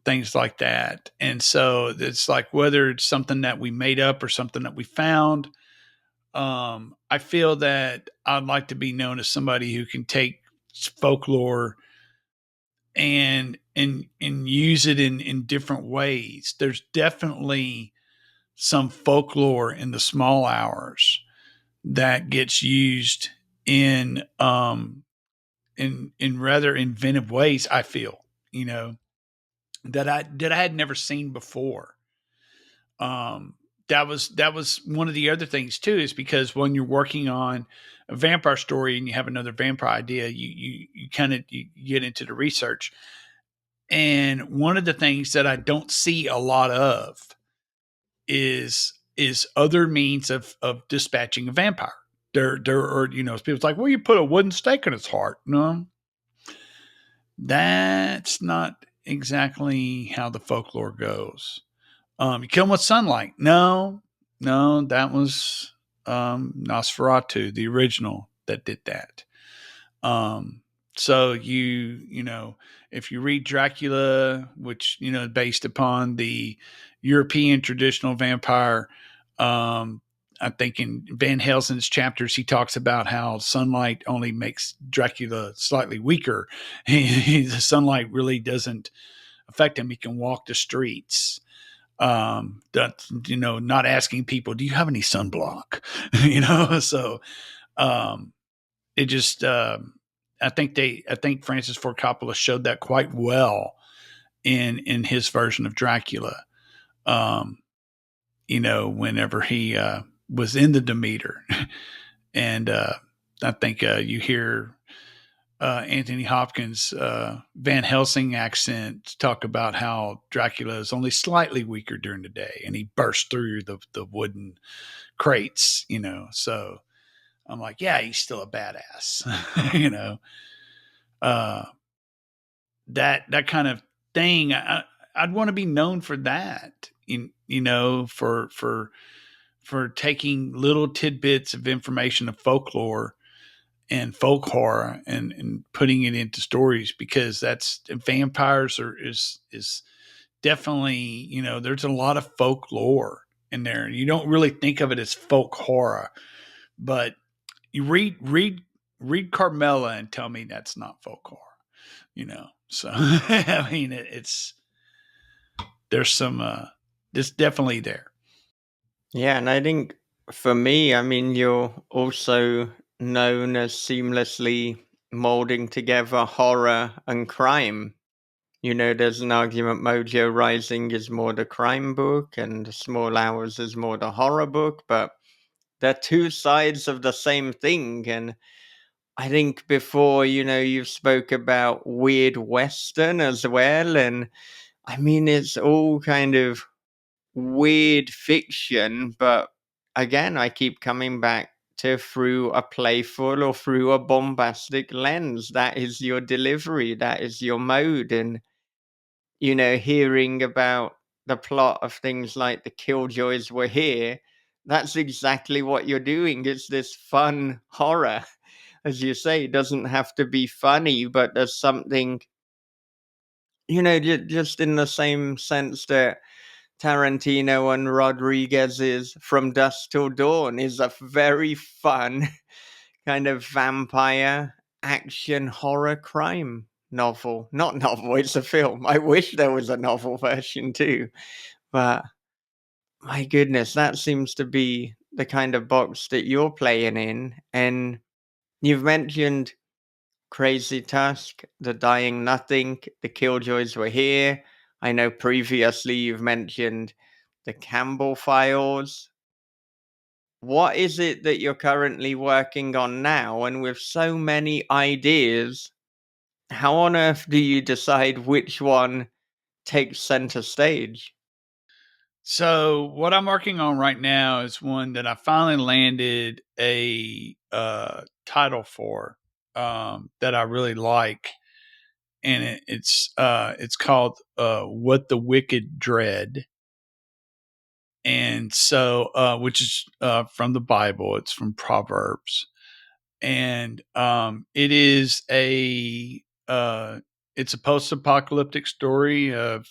S2: things like that. And so it's like whether it's something that we made up or something that we found. I feel that I'd like to be known as somebody who can take folklore and use it in different ways. There's definitely some folklore in the Small Hours that gets used in rather inventive ways. I feel that I had never seen before. Um, that was one of the other things too, is because when you're working on a vampire story and you have another vampire idea, you kind of you get into the research. And one of the things that I don't see a lot of is other means of dispatching a vampire. There are, people's like, well, you put a wooden stake in its heart. No, that's not exactly how the folklore goes. You kill them with sunlight. No, no, that was Nosferatu, the original, that did that. Um, so if you read Dracula, which based upon the European traditional vampire, um, I think in Van Helsing's chapters he talks about how sunlight only makes Dracula slightly weaker. The sunlight really doesn't affect him. He can walk the streets. That not asking people, do you have any sunblock? So um, it just I think Francis Ford Coppola showed that quite well in his version of Dracula. Um, whenever he was in the Demeter, and I think you hear Anthony Hopkins' Van Helsing accent talk about how Dracula is only slightly weaker during the day, and he bursts through the wooden crates. So I'm like, yeah, he's still a badass. uh, that kind of thing. I'd want to be known for that. For taking little tidbits of information of folklore and folk horror and putting it into stories, because that's vampires is definitely, there's a lot of folklore in there. You don't really think of it as folk horror, but you read Carmela and tell me that's not folk horror. So I mean, it's there's some it's definitely there.
S1: Yeah, and I think for me, I mean, you're also known as seamlessly molding together horror and crime. There's an argument Mojo Rising is more the crime book and The Small Hours is more the horror book, but they're two sides of the same thing. And I think before, you spoke about weird Western as well. And I mean, it's all kind of weird fiction, but again, I keep coming back to through a playful or through a bombastic lens. That is your delivery, that is your mode. And hearing about the plot of things like The Killjoys Were Here, that's exactly what you're doing. It's this fun horror. As you say, it doesn't have to be funny, but there's something, just in the same sense that Tarantino and Rodriguez's From Dusk Till Dawn is a very fun kind of vampire action horror crime novel. Not novel, it's a film. I wish there was a novel version too. But my goodness, that seems to be the kind of box that you're playing in. And you've mentioned Crazy Tusk, The Dying Nothing, The Killjoys Were Here. I know previously you've mentioned The Campbell Files. What is it that you're currently working on now? And with so many ideas, how on earth do you decide which one takes center stage?
S2: So what I'm working on right now is one that I finally landed a title for, that I really like, and it's called "What the Wicked Dread," and so which is from the Bible. It's from Proverbs, and uh, it's a post-apocalyptic story of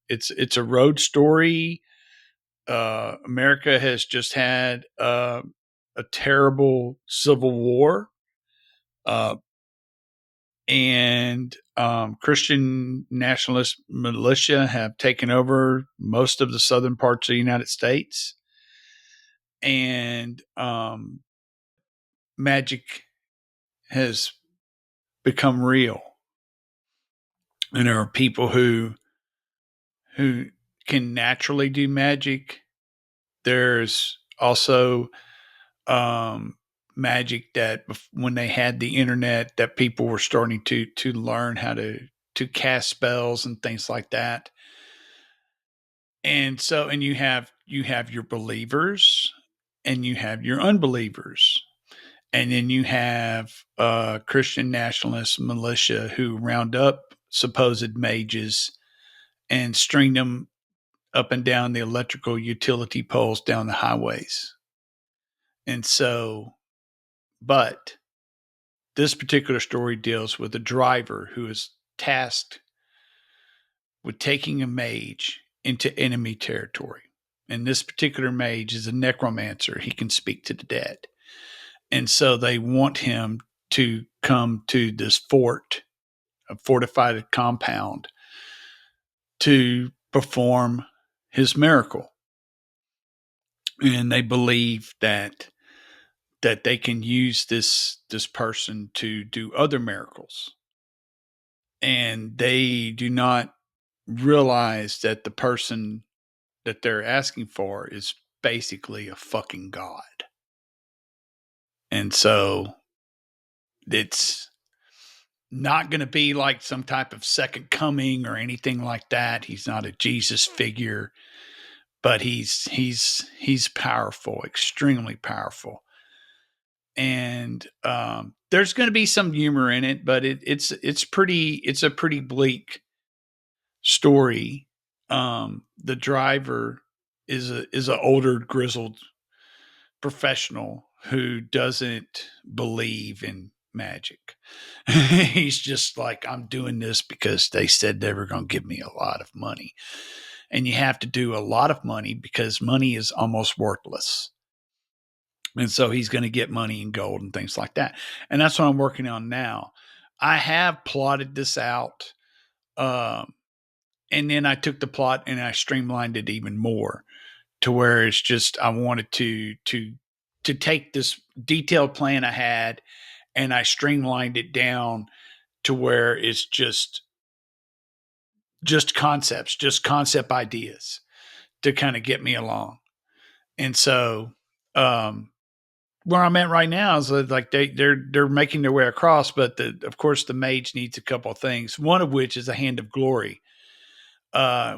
S2: it's a road story. America has just had a terrible civil war, uh, and Christian nationalist militia have taken over most of the southern parts of the United States, and magic has become real, and there are people who can naturally do magic. There's also um, magic that when they had the internet, that people were starting to learn how to cast spells and things like that. And so, and you have your believers and you have your unbelievers. And then you have Christian nationalist militia who round up supposed mages and string them up and down the electrical utility poles down the highways. And so, but this particular story deals with a driver who is tasked with taking a mage into enemy territory. And this particular mage is a necromancer. He can speak to the dead. And so they want him to come to this fort, a fortified compound, to perform his miracle. And they believe that they can use this person to do other miracles. And they do not realize that the person that they're asking for is basically a fucking god. And so it's not going to be like some type of second coming or anything like that. He's not a Jesus figure, but he's powerful, extremely powerful. And there's going to be some humor in it, but it's a pretty bleak story. The driver is an older, grizzled professional who doesn't believe in magic. He's just like, I'm doing this because they said they were going to give me a lot of money, and you have to do a lot of money because money is almost worthless. And so he's going to get money and gold and things like that. And that's what I'm working on now. I have plotted this out. Um, and then I took the plot and I streamlined it even more to where it's just I wanted to take this detailed plan I had and I streamlined it down to where it's just concept ideas to kind of get me along. And so where I'm at right now is like they're making their way across, but of course the mage needs a couple of things. One of which is a hand of glory,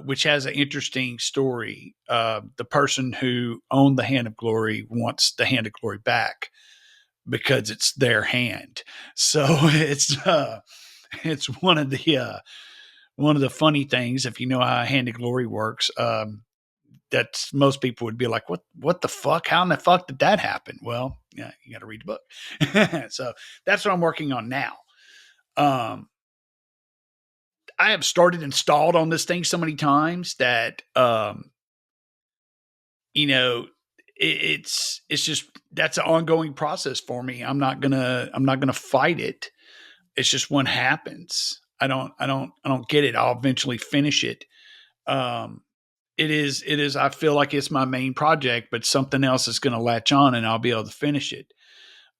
S2: which has an interesting story. The person who owned the hand of glory wants the hand of glory back because it's their hand. So it's one of the funny things if you know how a hand of glory works. that's most people would be like, what the fuck? How in the fuck did that happen? Well, yeah, you got to read the book. So that's what I'm working on now. Um, I have started installed on this thing so many times that you know, it's just that's an ongoing process for me. I'm not gonna fight it. It's just when happens. I don't get it. I'll eventually finish it. Um, it is. I feel like it's my main project, but something else is going to latch on, and I'll be able to finish it.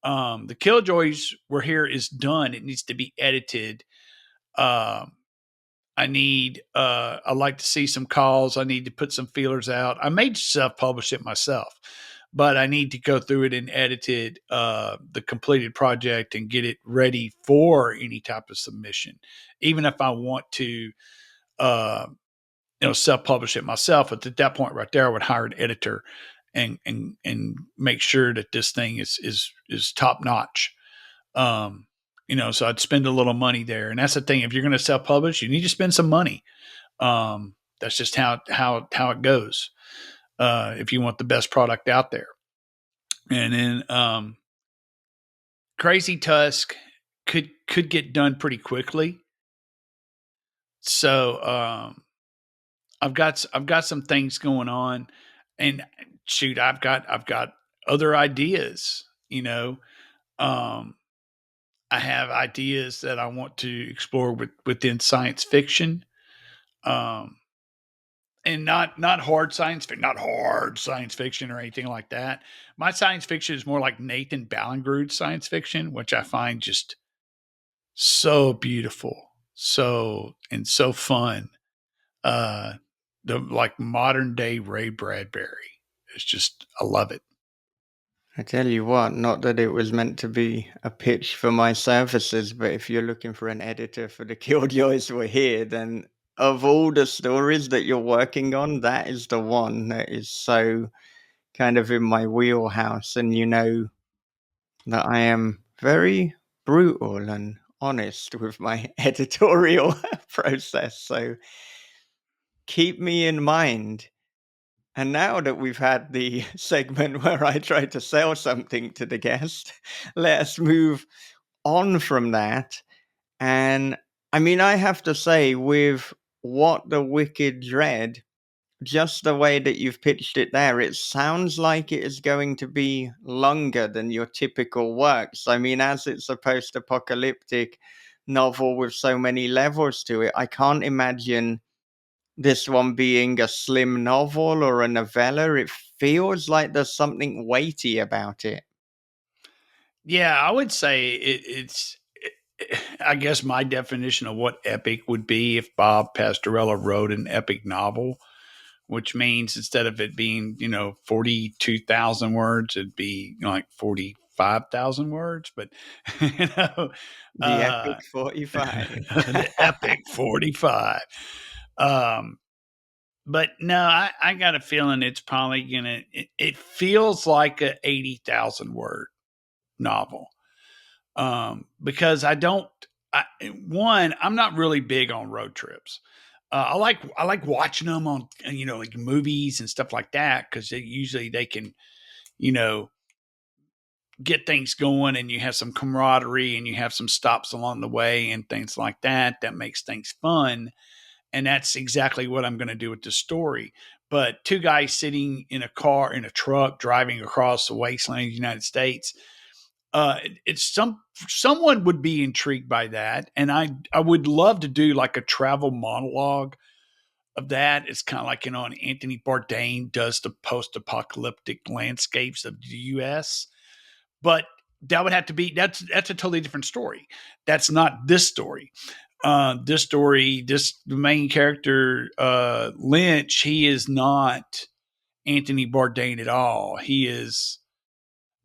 S2: The Killjoys were here is done. It needs to be edited. Um, I like to see some calls. I need to put some feelers out. I may self-publish it myself, but I need to go through it and edit it, the completed project, and get it ready for any type of submission. Even if I want to, uh, self-publish it myself, but at that point right there, I would hire an editor and make sure that this thing is top notch. Um, so I'd spend a little money there. And that's the thing. If you're going to self-publish, you need to spend some money. That's just how it goes. If you want the best product out there. And then, Crazy Tusk could get done pretty quickly. So, I've got some things going on, and shoot, I've got other ideas, um, I have ideas that I want to explore within science fiction, um, and not hard science fiction or anything like that. My science fiction is more like Nathan Ballingrud's science fiction, which I find just so beautiful, so fun. Uh, the like modern day Ray Bradbury. It's just I love it.
S1: I tell you what, not that it was meant to be a pitch for my services, but if you're looking for an editor for the Killjoys Were Here, then of all the stories that you're working on, that is the one that is so kind of in my wheelhouse. And you know that I am very brutal and honest with my editorial process. So keep me in mind. And now that we've had the segment where I try to sell something to the guest, let's move on from that. And I mean, I have to say, with What the Wicked Dread, just the way that you've pitched it there, it sounds like it is going to be longer than your typical works. I mean, as it's a post apocalyptic novel with so many levels to it, I can't imagine this one being a slim novel or a novella. It feels like there's something weighty about it.
S2: Yeah, I would say I guess my definition of what epic would be if Bob Pastorella wrote an epic novel, which means instead of it being 42,000 words, it'd be like 45,000 words. But you know,
S1: The
S2: uh,
S1: Epic 45.
S2: the epic 45. Um, but no, I got a feeling it's probably gonna. It feels like a 80,000 word novel, because I don't. I'm not really big on road trips. I like watching them on like movies and stuff like that because usually they can you know get things going and you have some camaraderie and you have some stops along the way and things like that that makes things fun. And that's exactly what I'm going to do with this story. But two guys sitting in a car in a truck driving across the wasteland of the United States, it's someone would be intrigued by that, and I would love to do like a travel monologue of that. It's kind of like an Anthony Bourdain does the post-apocalyptic landscapes of the U.S., but that would have to be that's a totally different story. That's not this story. This story, the main character, Lynch, he is not Anthony Bourdain at all. He is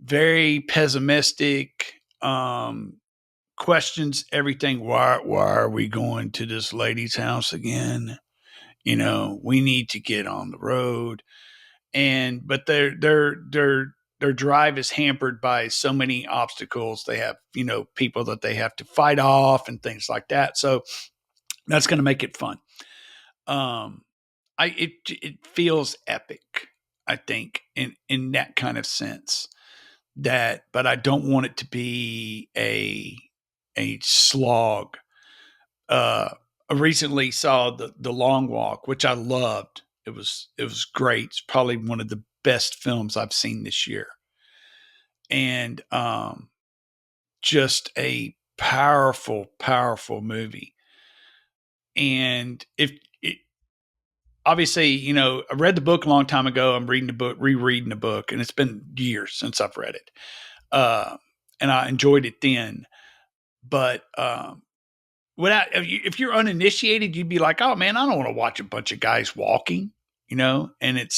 S2: very pessimistic, questions everything. Why are we going to this lady's house again? We need to get on the road. And but their drive is hampered by so many obstacles. They have, people that they have to fight off and things like that. So that's going to make it fun. Um, it feels epic, I think, in that kind of sense. But I don't want it to be a slog. I recently saw the Long Walk, which I loved. It was great. It's probably one of the best films I've seen this year, and just a powerful, powerful movie. And if it, obviously, I read the book a long time ago. I'm reading the book, rereading the book, and it's been years since I've read it. Uh, and I enjoyed it then. But without, if you're uninitiated, you'd be like, "Oh man, I don't want to watch a bunch of guys walking," And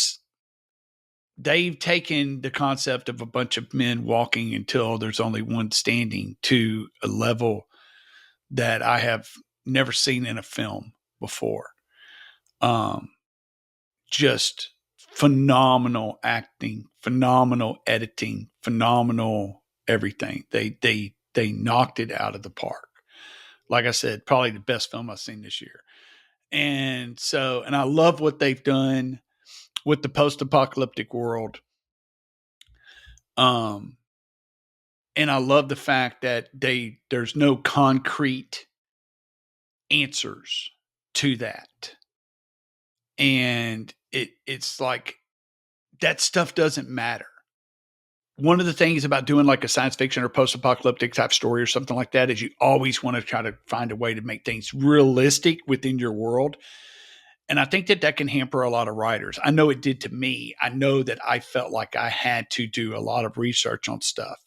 S2: they've taken the concept of a bunch of men walking until there's only one standing to a level that I have never seen in a film before. Um, just phenomenal acting, phenomenal editing, phenomenal everything. They knocked it out of the park. Like I said, probably the best film I've seen this year. And I love what they've done with the post-apocalyptic world. Um, and I love the fact that there's no concrete answers to that. And it's like that stuff doesn't matter. One of the things about doing like a science fiction or post-apocalyptic type story or something like that is you always want to try to find a way to make things realistic within your world. And I think that can hamper a lot of writers. I know it did to me. I know that I felt like I had to do a lot of research on stuff.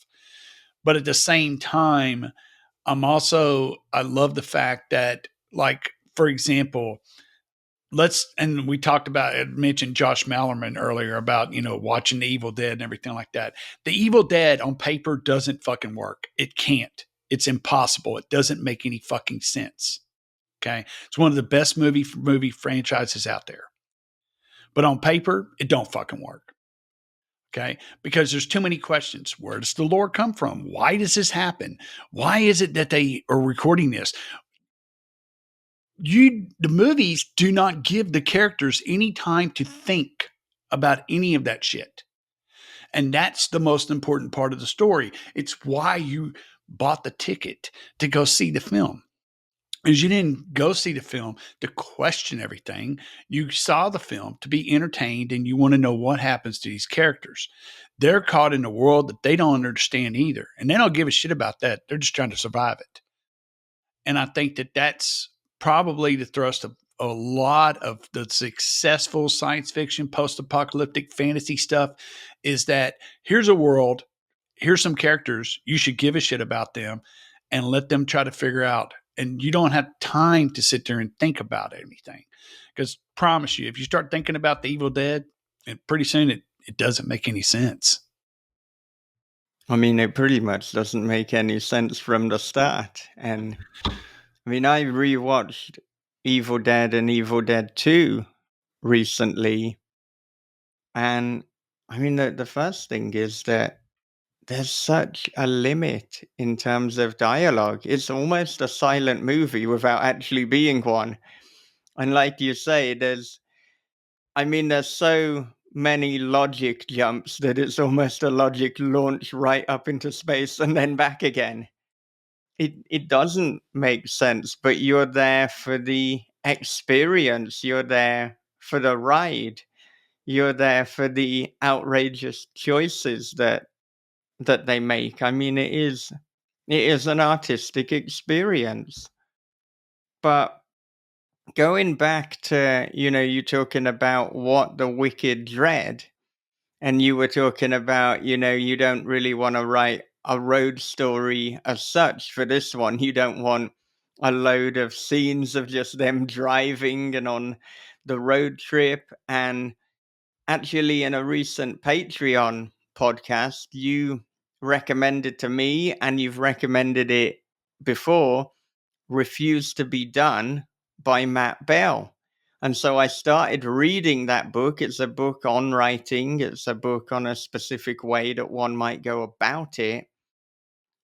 S2: But at the same time, I love the fact that, like, for example, and we talked about, I mentioned Josh Mallerman earlier about, watching The Evil Dead and everything like that. The Evil Dead on paper doesn't fucking work. It can't. It's impossible. It doesn't make any fucking sense. Okay. It's one of the best movie franchises out there. But on paper, it don't fucking work. Okay. Because there's too many questions. Where does the lore come from? Why does this happen? Why is it that they are recording this? The movies do not give the characters any time to think about any of that shit. And that's the most important part of the story. It's why you bought the ticket to go see the film. Is you didn't go see the film to question everything. You saw the film to be entertained and you want to know what happens to these characters. They're caught in a world that they don't understand either. And they don't give a shit about that. They're just trying to survive it. And I think that that's probably the thrust of a lot of the successful science fiction, post-apocalyptic fantasy stuff is that here's a world, here's some characters, you should give a shit about them and let them try to figure out. And you don't have time to sit there and think about anything. Because promise you, if you start thinking about the Evil Dead, and pretty soon it doesn't make any sense.
S1: I mean, it pretty much doesn't make any sense from the start. And I mean, I rewatched Evil Dead and Evil Dead 2 recently. And I mean, the first thing is that there's such a limit in terms of dialogue. It's almost a silent movie without actually being one. And like you say, there's so many logic jumps that it's almost a logic launch right up into space and then back again. It doesn't make sense, but you're there for the experience. You're there for the ride. You're there for the outrageous choices that they make. I mean, it is an artistic experience. But going back to, you talking about what the wicked dread, and you were talking about, you don't really want to write a road story as such for this one. You don't want a load of scenes of just them driving and on the road trip. And actually, in a recent Patreon podcast, you recommended to me, and you've recommended it before, Refused to Be Done by Matt Bell. And so I started reading that book. It's a book on writing, it's a book on a specific way that one might go about it.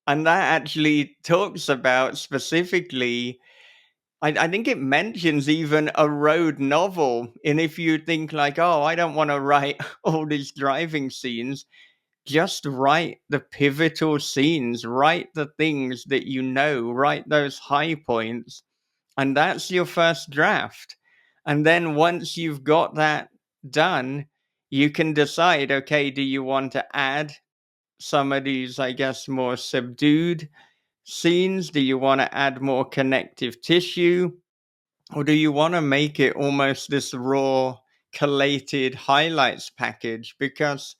S1: And that actually talks about specifically I think it mentions even a road novel. And if you think like, oh, I don't want to write all these driving scenes, just write the pivotal scenes, write the things that you know, write those high points, and that's your first draft. And then once you've got that done, you can decide, okay, do you want to add some of these, I guess, more subdued scenes? Do you want to add more connective tissue? Or do you want to make it almost this raw, collated highlights package? Because,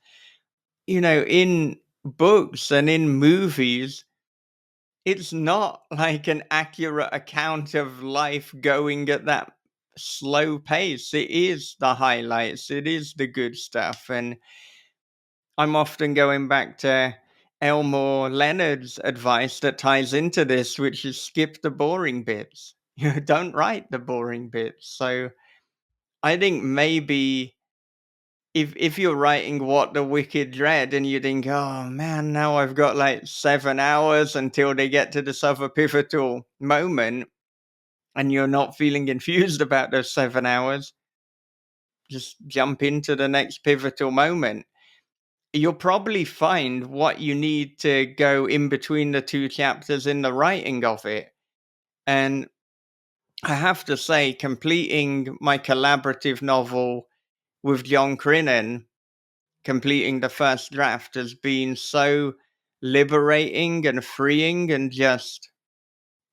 S1: in books and in movies, it's not like an accurate account of life going at that slow pace. It is the highlights, it is the good stuff. And I'm often going back to Elmore Leonard's advice that ties into this, which is skip the boring bits. Don't write the boring bits. So I think maybe if you're writing What the Wicked Dread and you think, oh man, now I've got like 7 hours until they get to this other pivotal moment, and you're not feeling infused about those 7 hours, just jump into the next pivotal moment. You'll probably find what you need to go in between the two chapters in the writing of it. And I have to say, completing my collaborative novel with John Crinan, completing the first draft, has been so liberating and freeing and just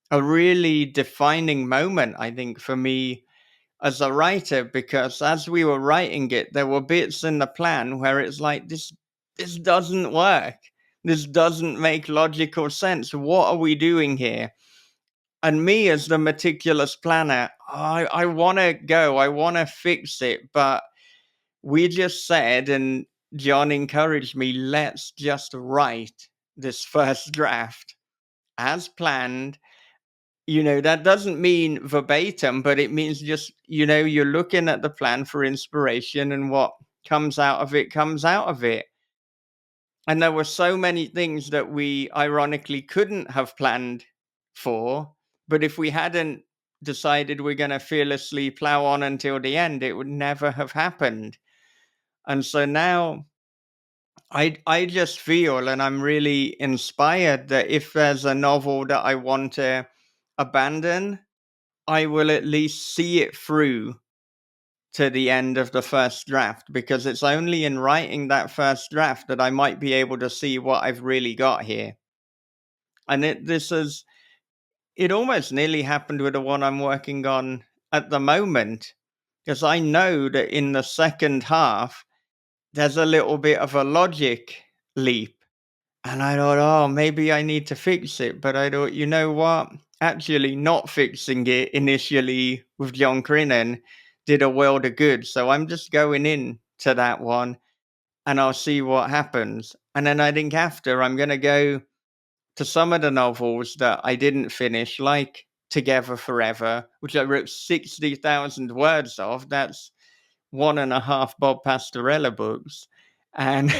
S1: a really defining moment, I think, for me as a writer, because as we were writing it, there were bits in the plan where it's like, this doesn't work. This doesn't make logical sense. What are we doing here? And me as the meticulous planner, I want to go, I want to fix it, but we just said, and John encouraged me, let's just write this first draft as planned. That doesn't mean verbatim, but it means just, you're looking at the plan for inspiration, and what comes out of it comes out of it. And there were so many things that we ironically couldn't have planned for. But if we hadn't decided we're going to fearlessly plow on until the end, it would never have happened. And so now I just feel, and I'm really inspired, that if there's a novel that I want to abandon, I will at least see it through to the end of the first draft, because it's only in writing that first draft that I might be able to see what I've really got here. And it almost nearly happened with the one I'm working on at the moment, because I know that in the second half there's a little bit of a logic leap. And I thought, oh, maybe I need to fix it. But I thought, you know what? Actually, not fixing it initially with John Crinan did a world of good. So I'm just going in to that one, and I'll see what happens. And then I think after, I'm going to go to some of the novels that I didn't finish, like Together Forever, which I wrote 60,000 words of. That's one and a half Bob Pastorella books. And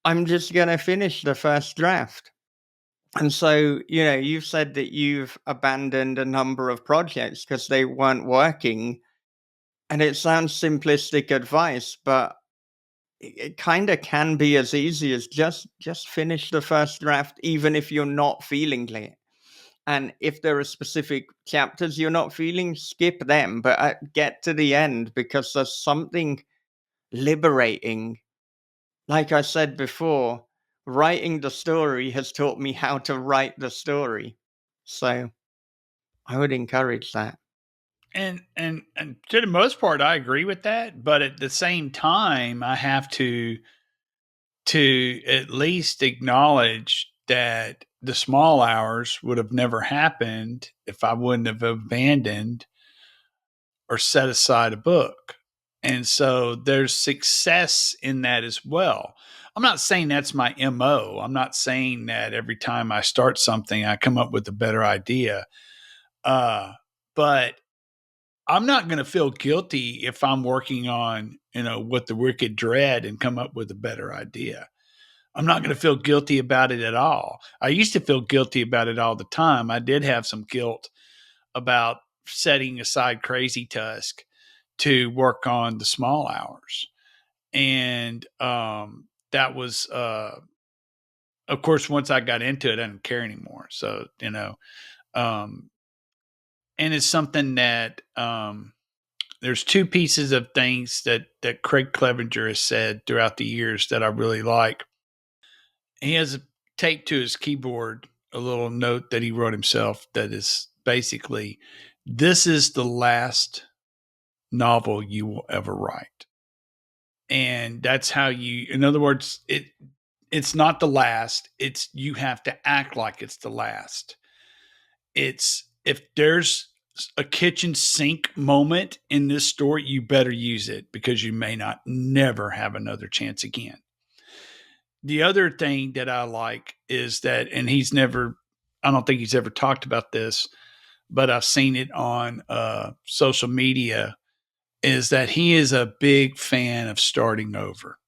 S1: I'm just going to finish the first draft. And so, you've said that you've abandoned a number of projects because they weren't working. And it sounds simplistic advice, but it kind of can be as easy as just finish the first draft, even if you're not feeling it. And if there are specific chapters you're not feeling, skip them, but get to the end, because there's something liberating. Like I said before, writing the story has taught me how to write the story. So I would encourage that.
S2: And to the most part, I agree with that. But at the same time, I have to at least acknowledge that the small hours would have never happened if I wouldn't have abandoned or set aside a book. And so there's success in that as well. I'm not saying that's my MO. I'm not saying that every time I start something, I come up with a better idea. But I'm not going to feel guilty if I'm working on, What the Wicked Dread and come up with a better idea. I'm not going to feel guilty about it at all. I used to feel guilty about it all the time. I did have some guilt about setting aside Crazy Tusk to work on the Small Hours. And that was, of course, once I got into it, I didn't care anymore. So, um, and it's something that there's two pieces of things that Craig Clevenger has said throughout the years that I really like. He has taped to his keyboard a little note that he wrote himself that is basically, "This is the last novel you will ever write." And that's how you, in other words, it's not the last. It's, you have to act like it's the last. It's, if there's a kitchen sink moment in this story, you better use it, because you may not never have another chance again. The other thing that I like is that, and I don't think he's ever talked about this, but I've seen it on social media, is that he is a big fan of starting over.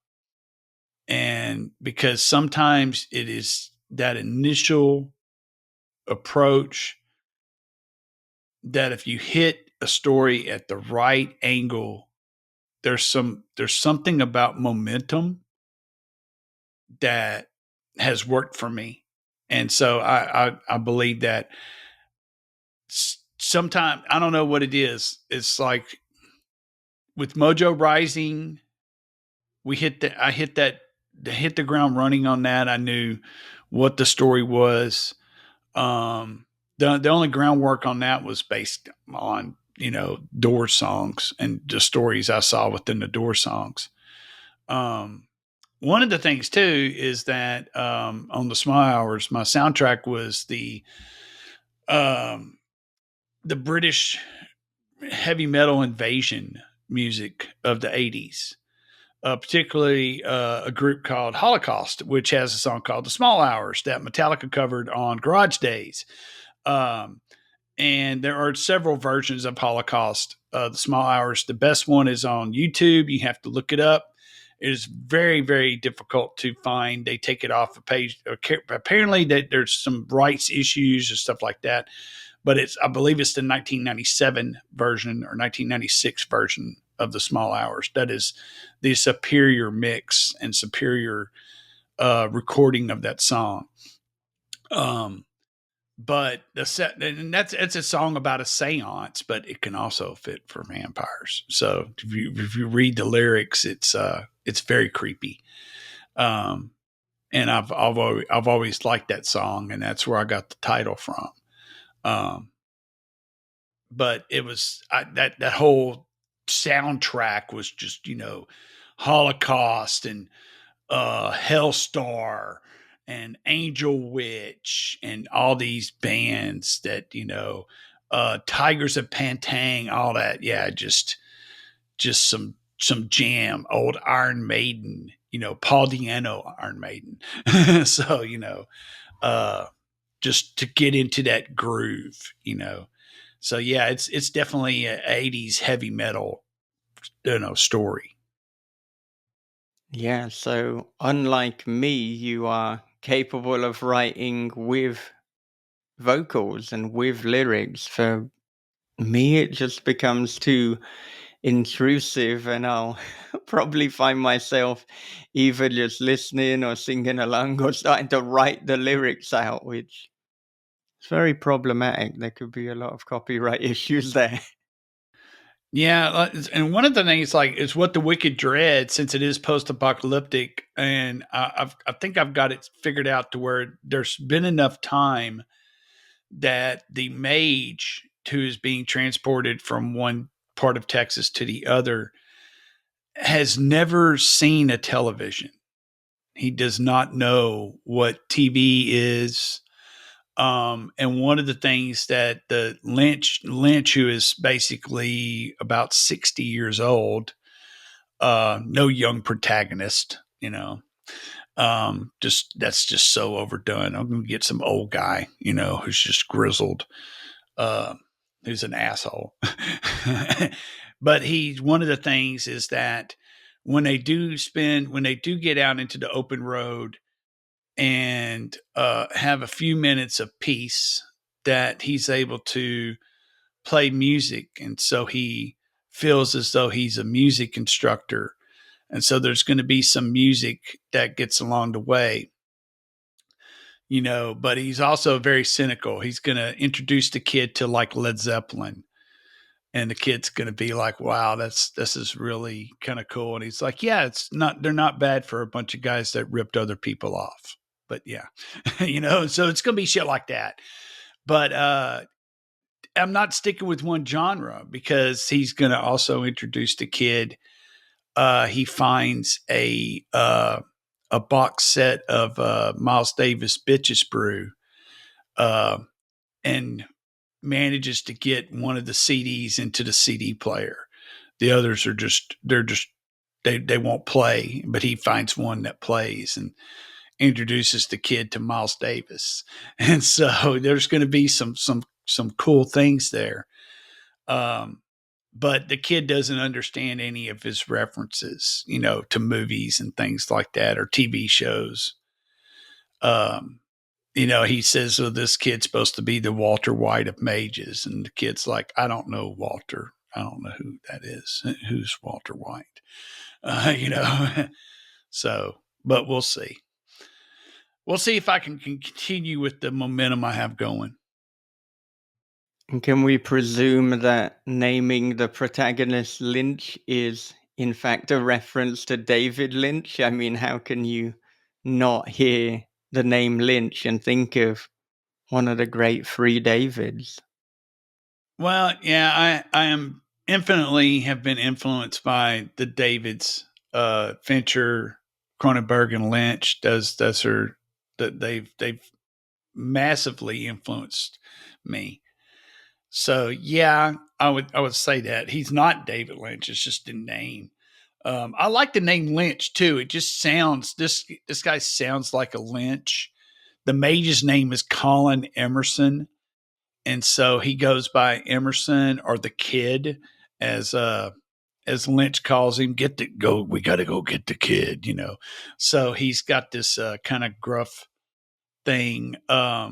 S2: And because sometimes it is that initial approach that if you hit a story at the right angle, there's something about momentum that has worked for me. And so I believe that sometimes, I don't know what it is. It's like with Mojo Rising, I hit the ground running on that. I knew what the story was. The only groundwork on that was based on, Doors songs and the stories I saw within the Doors songs. One of the things too is that on the Small Hours, my soundtrack was um, the British heavy metal invasion music of the 80s. Particularly a group called Holocaust, which has a song called The Small Hours that Metallica covered on Garage Days. Um, and there are several versions of Holocaust, The Small Hours. The best one is on YouTube. You have to look it up. It is very, very difficult to find. They take it off a page. Apparently, there's some rights issues and stuff like that. But I believe it's the 1997 version or 1996 version of The Small Hours. That is the superior mix and superior recording of that song. But and it's a song about a seance, but it can also fit for vampires. So if you read the lyrics, it's very creepy. Um, and I've always liked that song, and that's where I got the title from. Um, but it was that whole soundtrack was just, Holocaust and Hellstar and Angel Witch and all these bands that, Tigers of Pantang, all that. Yeah, just some jam, old Iron Maiden, Paul Di'Anno Iron Maiden. So, uh, just to get into that groove. So yeah, it's definitely a 80s heavy metal, story.
S1: Yeah, so unlike me, you are capable of writing with vocals and with lyrics. For me, it just becomes too intrusive, and I'll probably find myself either just listening or singing along or starting to write the lyrics out, which is very problematic. There could be a lot of copyright issues there.
S2: Yeah, and one of the things like is what the Wicked dread, since it is post-apocalyptic, and I think I've got it figured out to where there's been enough time that the mage who is being transported from one part of Texas to the other has never seen a television. He does not know what TV is. And one of the things that the Lynch, who is basically about 60 years old, no young protagonist, just that's just so overdone. I'm going to get some old guy, who's just grizzled, uh, who's an asshole. But one of the things is that when they do get out into the open road and have a few minutes of peace, that he's able to play music, and so he feels as though he's a music instructor, and so there's going to be some music that gets along the way, but he's also very cynical. He's going to introduce the kid to like Led Zeppelin, and the kid's going to be like, wow, this is really kind of cool. And he's like, yeah, they're not bad for a bunch of guys that ripped other people off, but yeah. So it's going to be shit like that. But I'm not sticking with one genre, because he's going to also introduce the kid. He finds a box set of Miles Davis Bitches Brew, uh, and manages to get one of the CDs into the CD player. The others are they won't play, but he finds one that plays and introduces the kid to Miles Davis. And so there's going to be some cool things there. Um, but the kid doesn't understand any of his references, to movies and things like that, or TV shows. Um, he says, "Oh, this kid's supposed to be the Walter White of mages," and the kid's like, "I don't know Walter. I don't know who that is. Who's Walter White?" You know. So, but we'll see. We'll see if I can continue with the momentum I have going.
S1: And can we presume that naming the protagonist Lynch is, in fact, a reference to David Lynch? I mean, how can you not hear the name Lynch and think of one of the great three Davids?
S2: Well, yeah, I am infinitely have been influenced by the Davids, Fincher, Cronenberg, and Lynch. Those are that they've massively influenced me. So yeah, I would say that he's not David Lynch. It's just a name. I like the name Lynch too. It just sounds this guy sounds like a Lynch. The mage's name is Colin Emerson, and so he goes by Emerson, or the kid, as Lynch calls him. Get the go. We got to go get the kid. So he's got this kind of gruff thing.
S1: Yeah,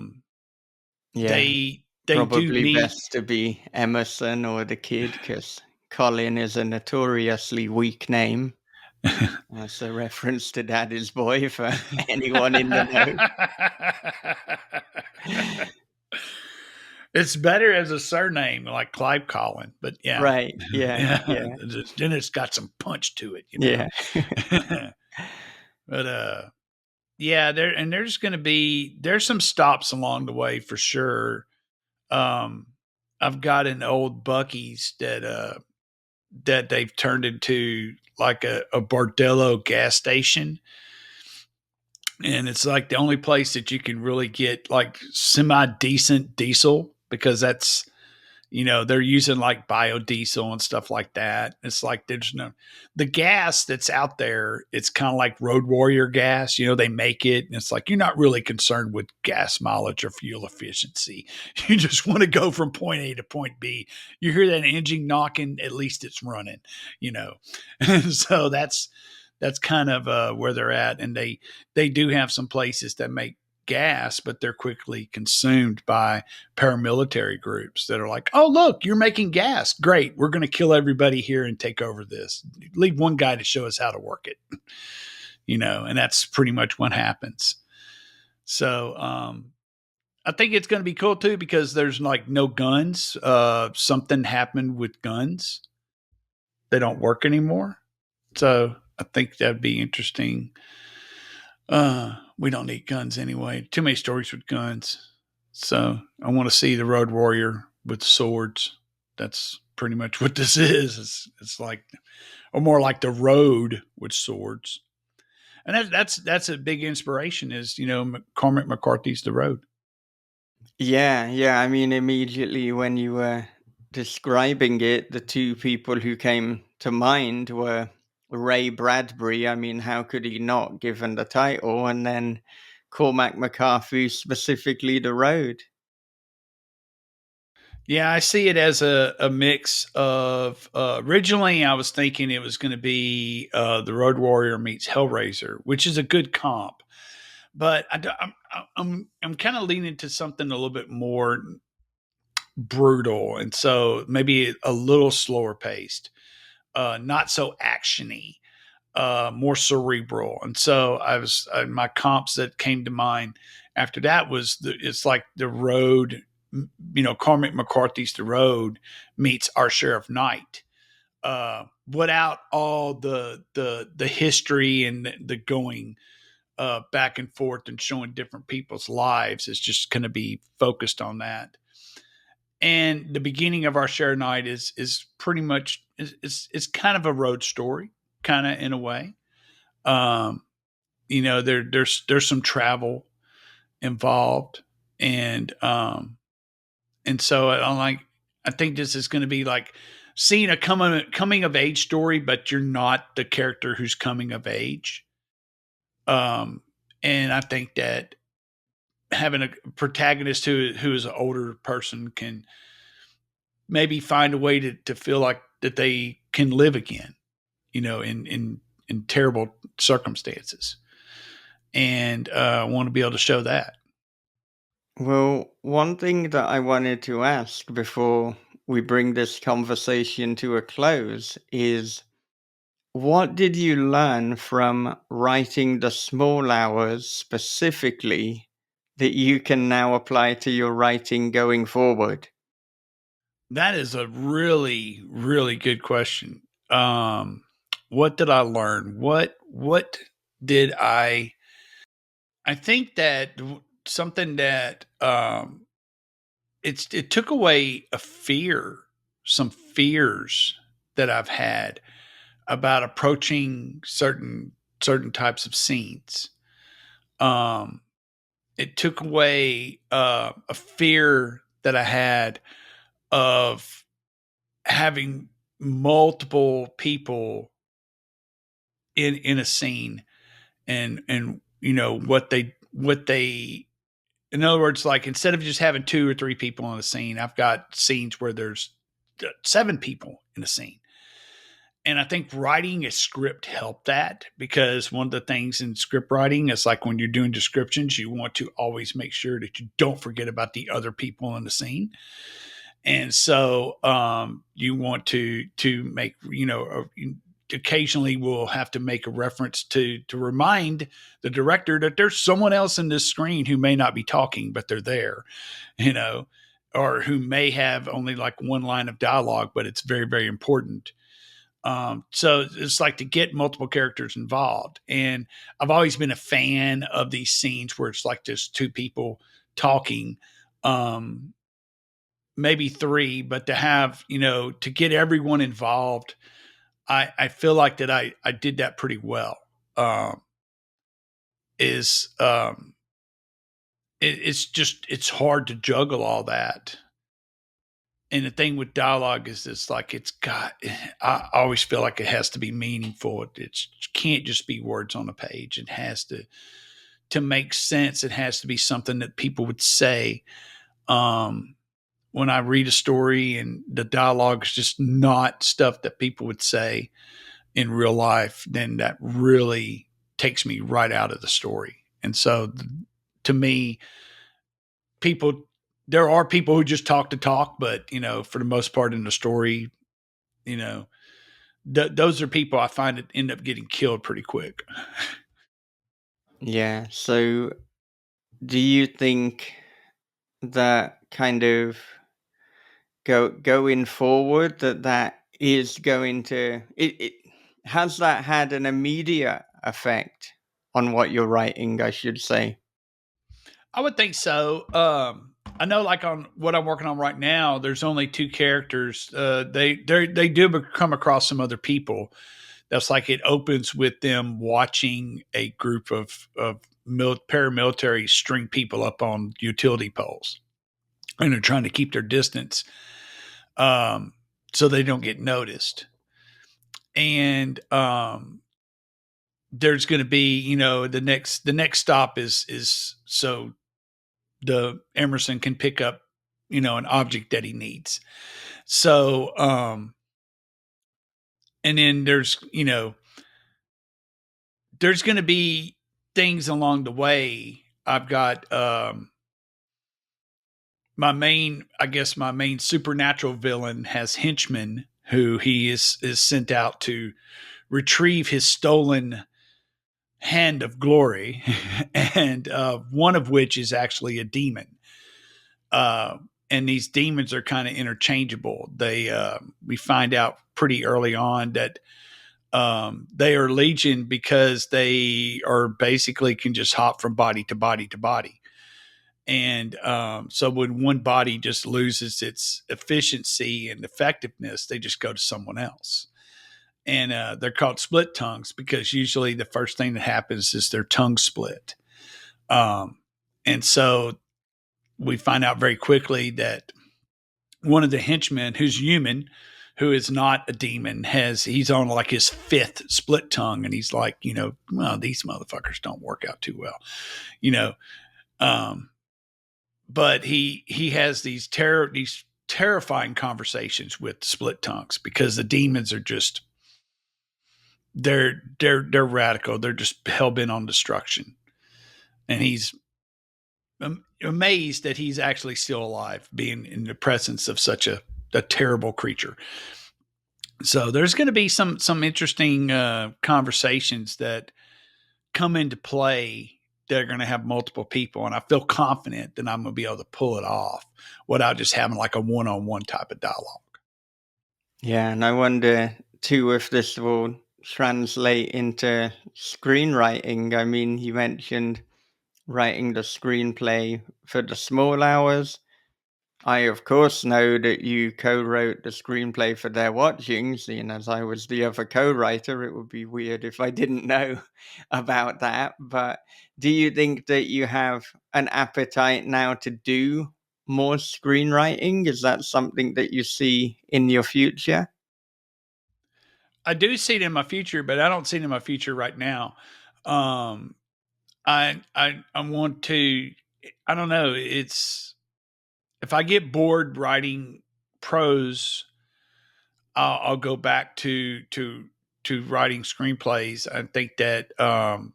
S2: They do
S1: probably
S2: meet.
S1: best to be Emerson or the kid, because Colin is a notoriously weak name. That's a reference to Daddy's Boy for anyone in the know.
S2: It's better as a surname, like Clive Colin, but yeah,
S1: Right. Yeah.
S2: yeah.
S1: Yeah.
S2: Then it's got some punch to it.
S1: Yeah.
S2: But yeah, there's some stops along the way for sure. Um, I've got an old Bucky's that they've turned into like a Bordello gas station. And it's like the only place that you can really get like semi decent diesel, because they're using like biodiesel and stuff like that. It's like the gas that's out there. It's kind of like Road Warrior gas. They make it, and it's like you're not really concerned with gas mileage or fuel efficiency. You just want to go from point A to point B. You hear that engine knocking, at least it's running. You know, so that's kind of where they're at, and they do have some places that make gas, but they're quickly consumed by paramilitary groups that are like, oh, look, you're making gas. Great. We're going to kill everybody here and take over this. Leave one guy to show us how to work it, and that's pretty much what happens. So, I think it's going to be cool too, because there's like no guns. Something happened with guns. They don't work anymore. So I think that'd be interesting. We don't need guns anyway. Too many stories with guns. So I want to see the Road Warrior with swords. That's pretty much what this is. It's like, or more like the Road with swords. And that's a big inspiration. Is Cormac McCarthy's The Road.
S1: Yeah, yeah. I mean, immediately when you were describing it, the two people who came to mind were Ray Bradbury. I mean, how could he not, given the title? And then Cormac McCarthy, specifically The Road.
S2: Yeah, I see it as a mix of. Originally, I was thinking it was going to be the Road Warrior meets Hellraiser, which is a good comp. But I'm kind of leaning to something a little bit more brutal, and so maybe a little slower paced, not so actiony, more cerebral. And so I was my comps that came to mind after that was it's like The Road, Cormac McCarthy's The Road meets Our Sheriff Knight, without all the history and the going back and forth and showing different people's lives. Is just going to be focused on that. And the beginning of Our Share Night is pretty much it's kind of a road story, kind of in a way. Um, there's some travel involved, and so I think this is going to be like seeing a coming of age story, but you're not the character who's coming of age. Um, and I think that having a protagonist who is an older person can maybe find a way to feel like that they can live again, in terrible circumstances, and want to be able to show that.
S1: Well, one thing that I wanted to ask before we bring this conversation to a close is, what did you learn from writing The Small Hours specifically that you can now apply to your writing going forward?
S2: That is a really, really good question. What did I learn? What did I think that something that it took away some fears that I've had about approaching certain types of scenes. Um, it took away a fear that I had of having multiple people in a scene, and what they in other words, like instead of just having 2 or 3 people in a scene, I've got scenes where there's 7 people in a scene. And I think writing a script helped that, because one of the things in script writing is like when you're doing descriptions, you want to always make sure that you don't forget about the other people in the scene. And so you want to make, occasionally we'll have to make a reference to remind the director that there's someone else in this screen who may not be talking, but they're there, you know, or who may have only like one line of dialogue, but it's very, very important. So it's like to get multiple characters involved. And I've always been a fan of these scenes where it's like just 2 people talking, um, maybe 3, but to have, to get everyone involved, I feel like that I did that pretty well. Um, is it's hard to juggle all that. And the thing with dialogue is it's like I always feel like it has to be meaningful. It can't just be words on a page. It has to make sense. It has to be something that people would say. When I read a story and the dialogue is just not stuff that people would say in real life, then that really takes me right out of the story. And so to me, people there are people who just talk to talk, but for the most part in the story, you know, those are people I find that end up getting killed pretty quick.
S1: Yeah. So, do you think that kind of going forward that is going to it has that had an immediate effect on what you're writing, I should say?
S2: I would think so. I know, like on what I'm working on right now, there's only 2 characters. They do come across some other people. That's like it opens with them watching a group of paramilitary string people up on utility poles, and they're trying to keep their distance, um, so they don't get noticed. And there's going to be, the next stop is so the Emerson can pick up, an object that he needs. So, and then there's going to be things along the way. I've got, my main supernatural villain has henchmen who he is sent out to retrieve his stolen hand of glory, and one of which is actually a demon. Uh, and these demons are kind of interchangeable. We find out pretty early on that they are legion because they are basically can just hop from body to body to body. And so when one body just loses its efficiency and effectiveness, they just go to someone else. And they're called split tongues because usually the first thing that happens is their tongue split. Um, and so we find out very quickly that one of the henchmen, who's human, who is not a demon, he's on like his fifth split tongue, and he's like, well, these motherfuckers don't work out too well, you know. Um, but he has these terrifying conversations with split tongues because the demons are just they're radical. They're just hell bent on destruction, and he's amazed that he's actually still alive, being in the presence of such a terrible creature. So there's going to be some interesting conversations that come into play that are going to have multiple people, and I feel confident that I'm going to be able to pull it off without just having like a one-on-one type of dialogue.
S1: Yeah, and I wonder too if this will translate into screenwriting. I mean, you mentioned writing the screenplay for The Small Hours. I, of course, know that you co-wrote the screenplay for They're Watching, seeing as I was the other co-writer. It would be weird if I didn't know about that. But do you think that you have an appetite now to do more screenwriting? Is that something that you see in your future?
S2: I do see it in my future, but I don't see it in my future right now. Um, I want to. I don't know. It's if I get bored writing prose, I'll go back to writing screenplays. I think that I'm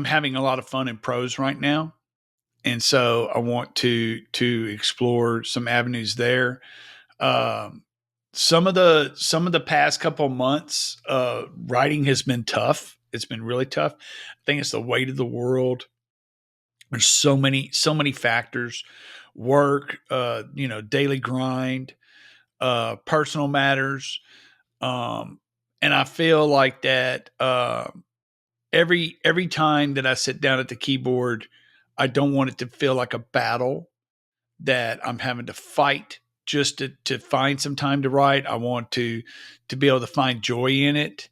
S2: having a lot of fun in prose right now, and so I want to explore some avenues there. Um, some of the past couple months, writing has been tough. It's been really tough. I think it's the weight of the world. There's so many factors, work, daily grind, personal matters, um, and I feel like that every time that I sit down at the keyboard, I don't want it to feel like a battle that I'm having to fight just to find some time to write. I want to be able to find joy in it.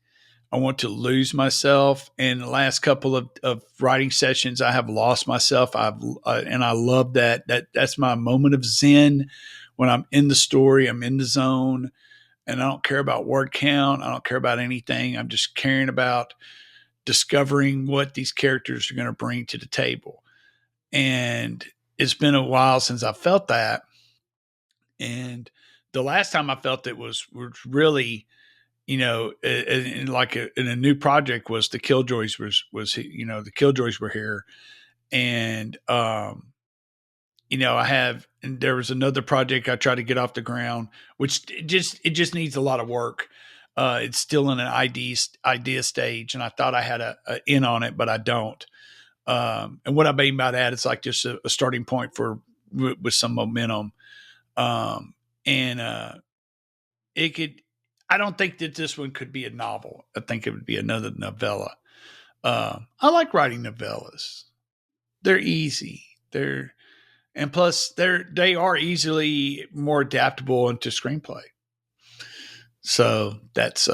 S2: I want to lose myself. And the last couple of writing sessions, I have lost myself. And I love that's my moment of zen when I'm in the story, I'm in the zone, and I don't care about word count. I don't care about anything. I'm just caring about discovering what these characters are going to bring to the table. And it's been a while since I felt that. And the last time I felt it was really, in a new project was the Killjoys the Killjoys were here. And, and there was another project I tried to get off the ground, which it just needs a lot of work. It's still in an idea stage, and I thought I had a in on it, but I don't. And what I mean by that is like just a starting point with some momentum. Um, and it could. I don't think that this one could be a novel. I think it would be another novella. I like writing novellas. They're easy. And plus they are easily more adaptable into screenplay. So that's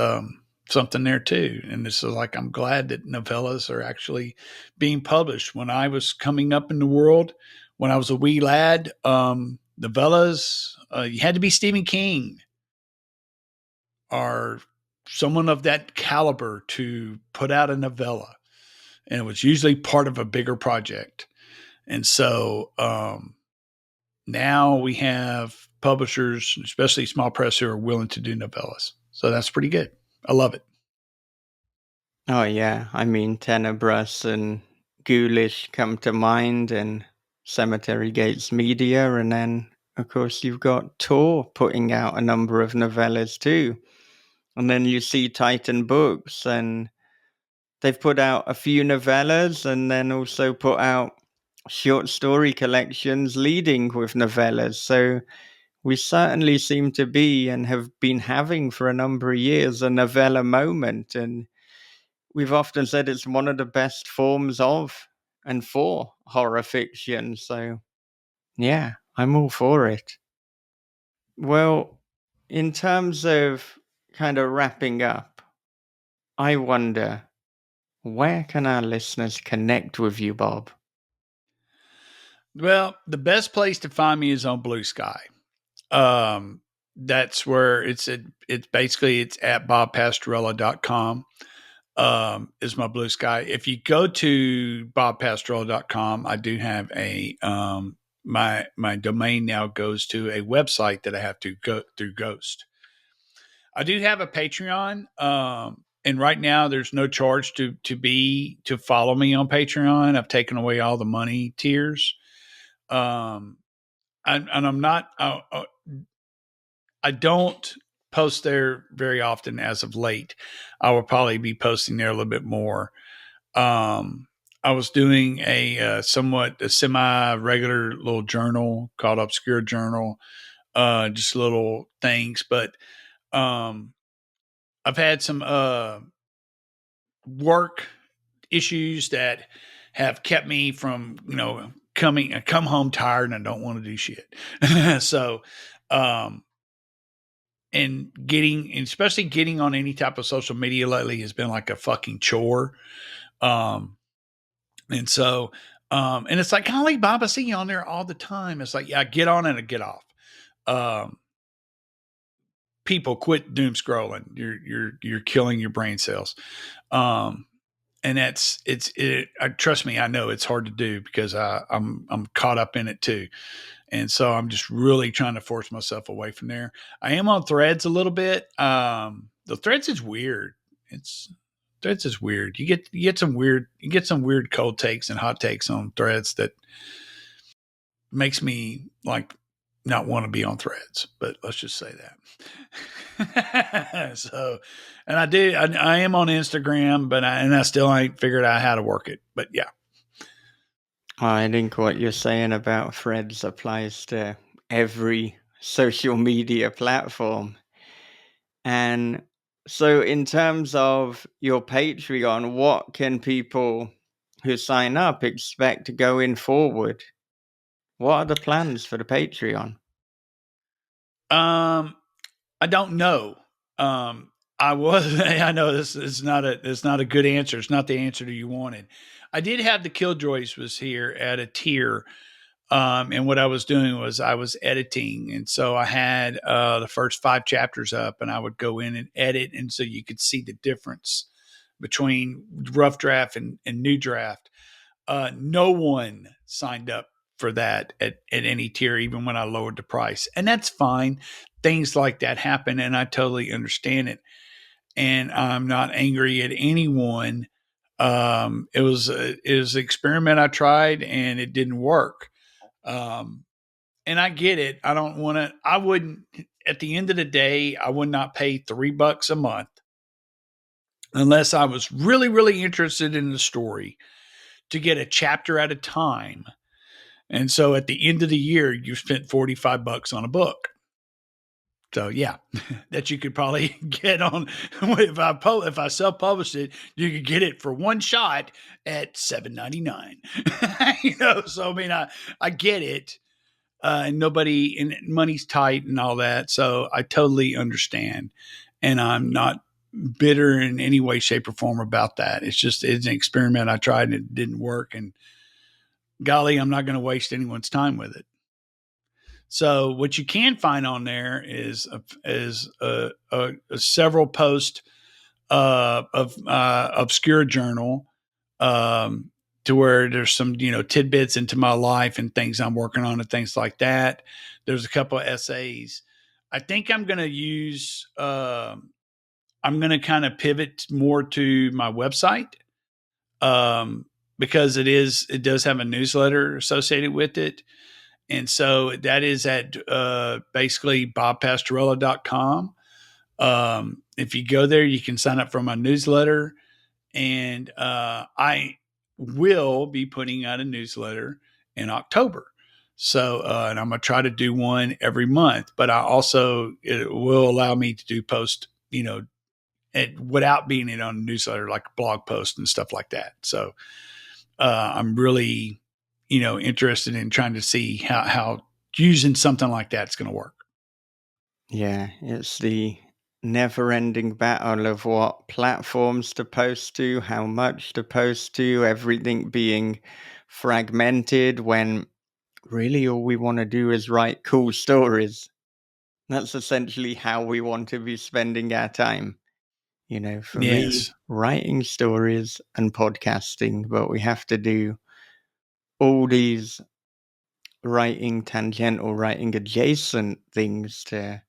S2: something there too. And this is like I'm glad that novellas are actually being published. When I was coming up in the world, when I was a wee lad, novellas you had to be Stephen King or someone of that caliber to put out a novella, and it was usually part of a bigger project. And so now we have publishers, especially small press, who are willing to do novellas. So that's pretty good. I love it.
S1: Oh yeah, I mean Tenebris and Ghoulish come to mind, and Cemetery Gates Media, and then, of course, you've got Tor putting out a number of novellas too. And then you see Titan Books, and they've put out a few novellas and then also put out short story collections leading with novellas. So we certainly seem to be and have been having for a number of years a novella moment. And we've often said it's one of the best forms of and for horror fiction. So, yeah, I'm all for it. Well, in terms of kind of wrapping up, I wonder, where can our listeners connect with you, Bob?
S2: Well, the best place to find me is on Blue Sky. Um, that's where it's basically it's at bobpastorella.com is my Blue Sky. If you go to bobpastorella.com, I do have a my domain now goes to a website that I have to go through Ghost. I do have a Patreon. And right now there's no charge to follow me on Patreon. I've taken away all the money tiers. Um, and I'm not. I don't post there very often as of late. I will probably be posting there a little bit more. I was doing a somewhat a semi regular little journal called Obscure Journal, just little things, but um, I've had some work issues that have kept me from come home tired and I don't want to do shit. So um and especially getting on any type of social media lately has been like a fucking chore. Um and so and it's like, golly, Bob, I see you on there all the time. It's like, yeah, get on and get off. Um People, quit doom scrolling. You're killing your brain cells. Um and trust me, I know it's hard to do because I'm caught up in it too. And so I'm just really trying to force myself away from there. I am on Threads a little bit. The Threads is weird. It's Threads is weird. You get some weird cold takes and hot takes on Threads that makes me like not want to be on Threads. But let's just say that. So, and I am on Instagram, but I still ain't figured out how to work it. But yeah.
S1: I think what you're saying about threads applies to every social media platform. And so, in terms of your Patreon, what can people who sign up expect going forward? What are the plans for the Patreon?
S2: Um, I don't know. I was. I know this is not a good answer. It's not the answer that you wanted. I did have the Killjoys was here at a tier, and what I was doing was I was editing, and so I had the first 5 chapters up, and I would go in and edit, and so you could see the difference between rough draft and new draft. No one signed up for that at any tier, even when I lowered the price. And that's fine. Things like that happen, and I totally understand it. And I'm not angry at anyone. It was an experiment I tried, and it didn't work. Um, and I get it. I don't want to. I wouldn't. At the end of the day, I would not pay $3 a month unless I was really, really interested in the story to get a chapter at a time. And so at the end of the year, you spent $45 on a book. So yeah, that you could probably get on if I self published it, you could get it for one shot at $7.99. So I mean, I get it, and money's tight and all that. So I totally understand, and I'm not bitter in any way, shape, or form about that. It's an experiment I tried and it didn't work, and golly, I'm not going to waste anyone's time with it. So what you can find on there is several posts of obscure journal, um, to where there's some tidbits into my life and things I'm working on and things like that. There's a couple of essays. I think I'm going to use. I'm going to kind of pivot more to my website. Um, because it does have a newsletter associated with it. And so that is at basically bobpastorella.com. If you go there, you can sign up for my newsletter. And I will be putting out a newsletter in October. So, and I'm going to try to do one every month, but it will allow me to do post, without being in on a newsletter, like blog posts and stuff like that. So, I'm really, interested in trying to see how using something like that's going to work.
S1: Yeah, it's the never ending battle of what platforms to post to, how much to post to, everything being fragmented when really all we want to do is write cool stories. That's essentially how we want to be spending our time. For me,
S2: Yes.
S1: writing stories and podcasting, but we have to do all these writing tangential, writing adjacent things to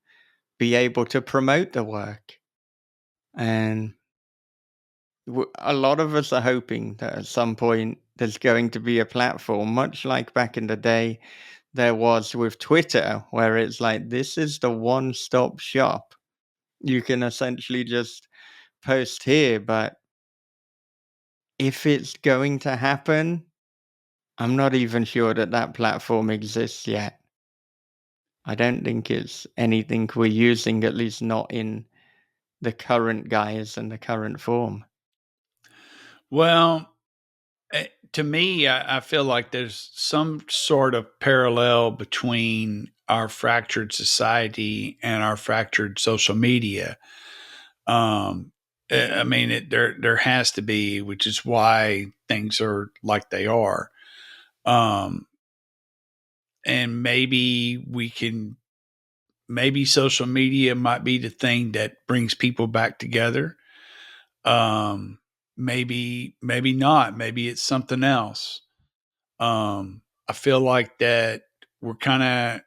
S1: be able to promote the work. And a lot of us are hoping that at some point there's going to be a platform, much like back in the day there was with Twitter, where it's like, this is the one stop shop. You can essentially just post here, but if it's going to happen, I'm not even sure that that platform exists yet. I don't think it's anything we're using, at least not in the current guise and the current form.
S2: Well, to me, I feel like there's some sort of parallel between our fractured society and our fractured social media. I mean, there has to be, which is why things are like they are. Um, and maybe social media might be the thing that brings people back together. Maybe not. Maybe it's something else. I feel like that we're kind of,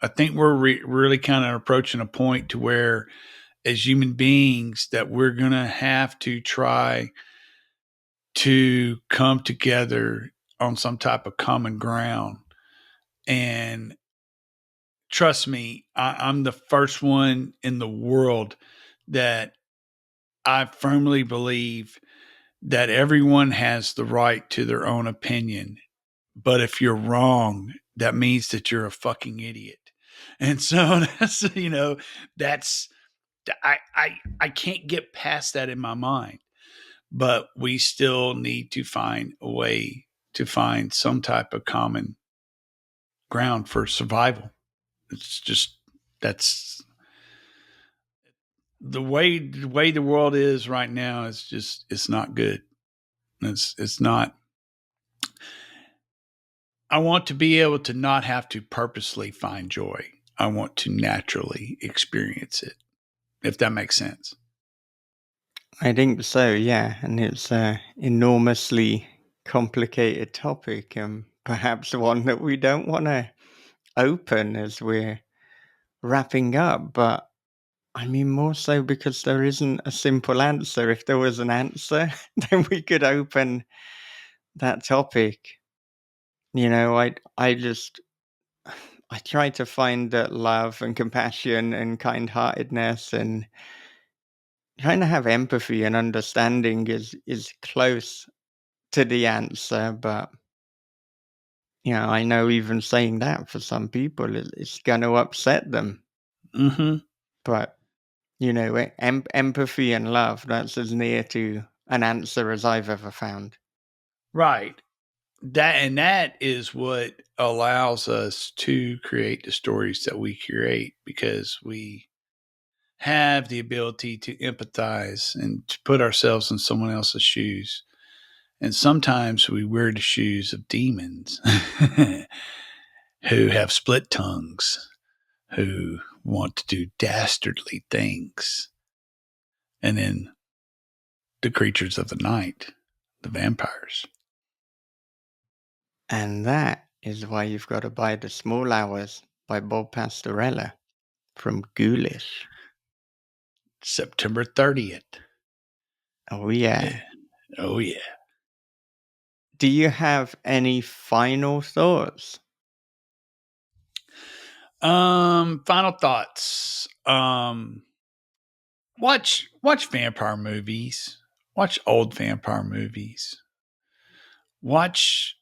S2: I think we're really kind of approaching a point to where, as human beings, that we're going to have to try to come together on some type of common ground. And trust me, I'm the first one in the world that I firmly believe that everyone has the right to their own opinion. But if you're wrong, that means that you're a fucking idiot. And so that's I can't get past that in my mind. But we still need to find a way to find some type of common ground for survival. It's just that's the way the world is right now is just it's not good. It's not. I want to be able to not have to purposely find joy. I want to naturally experience it, if that makes sense.
S1: I think so, yeah. And it's a enormously complicated topic, and perhaps one that we don't want to open as we're wrapping up. But I mean, more so because there isn't a simple answer. If there was an answer, then we could open that topic. I just I try to find that love and compassion and kind-heartedness and trying to have empathy and understanding is close to the answer, but I know even saying that for some people it's going to upset them.
S2: Hmm.
S1: But empathy and love, that's as near to an answer as I've ever found.
S2: Right. That is what allows us to create the stories that we create because we have the ability to empathize and to put ourselves in someone else's shoes. And sometimes we wear the shoes of demons who have split tongues, who want to do dastardly things. And then the creatures of the night, the vampires.
S1: And that is why you've got to buy The Small Hours by Bob Pastorella from Ghoulish.
S2: September 30th.
S1: Oh yeah.
S2: Yeah. Oh, yeah.
S1: do you have any final thoughts?
S2: Final thoughts. Watch vampire movies. Watch old vampire movies. Watch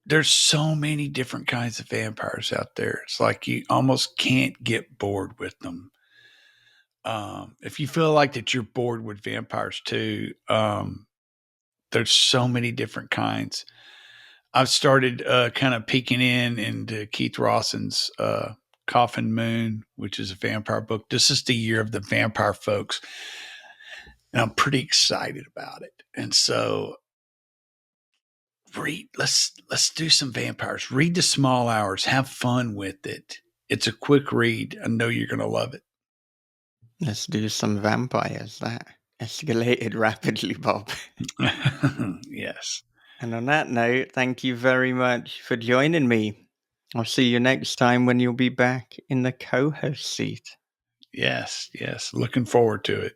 S2: There's so many different kinds of vampires out there. It's like you almost can't get bored with them. If you feel like that you're bored with vampires too, there's so many different kinds. I've started kind of peeking into Keith Rawson's Coffin Moon, which is a vampire book. This is the year of the vampire folks, and I'm pretty excited about it. And so, read. Let's do some vampires. Read The Small Hours. Have fun with it. It's a quick read. I know you're going to love it.
S1: Let's do some vampires. That escalated rapidly, Bob.
S2: Yes.
S1: And on that note, thank you very much for joining me. I'll see you next time when you'll be back in the co host seat.
S2: Yes. Yes. Looking forward to it.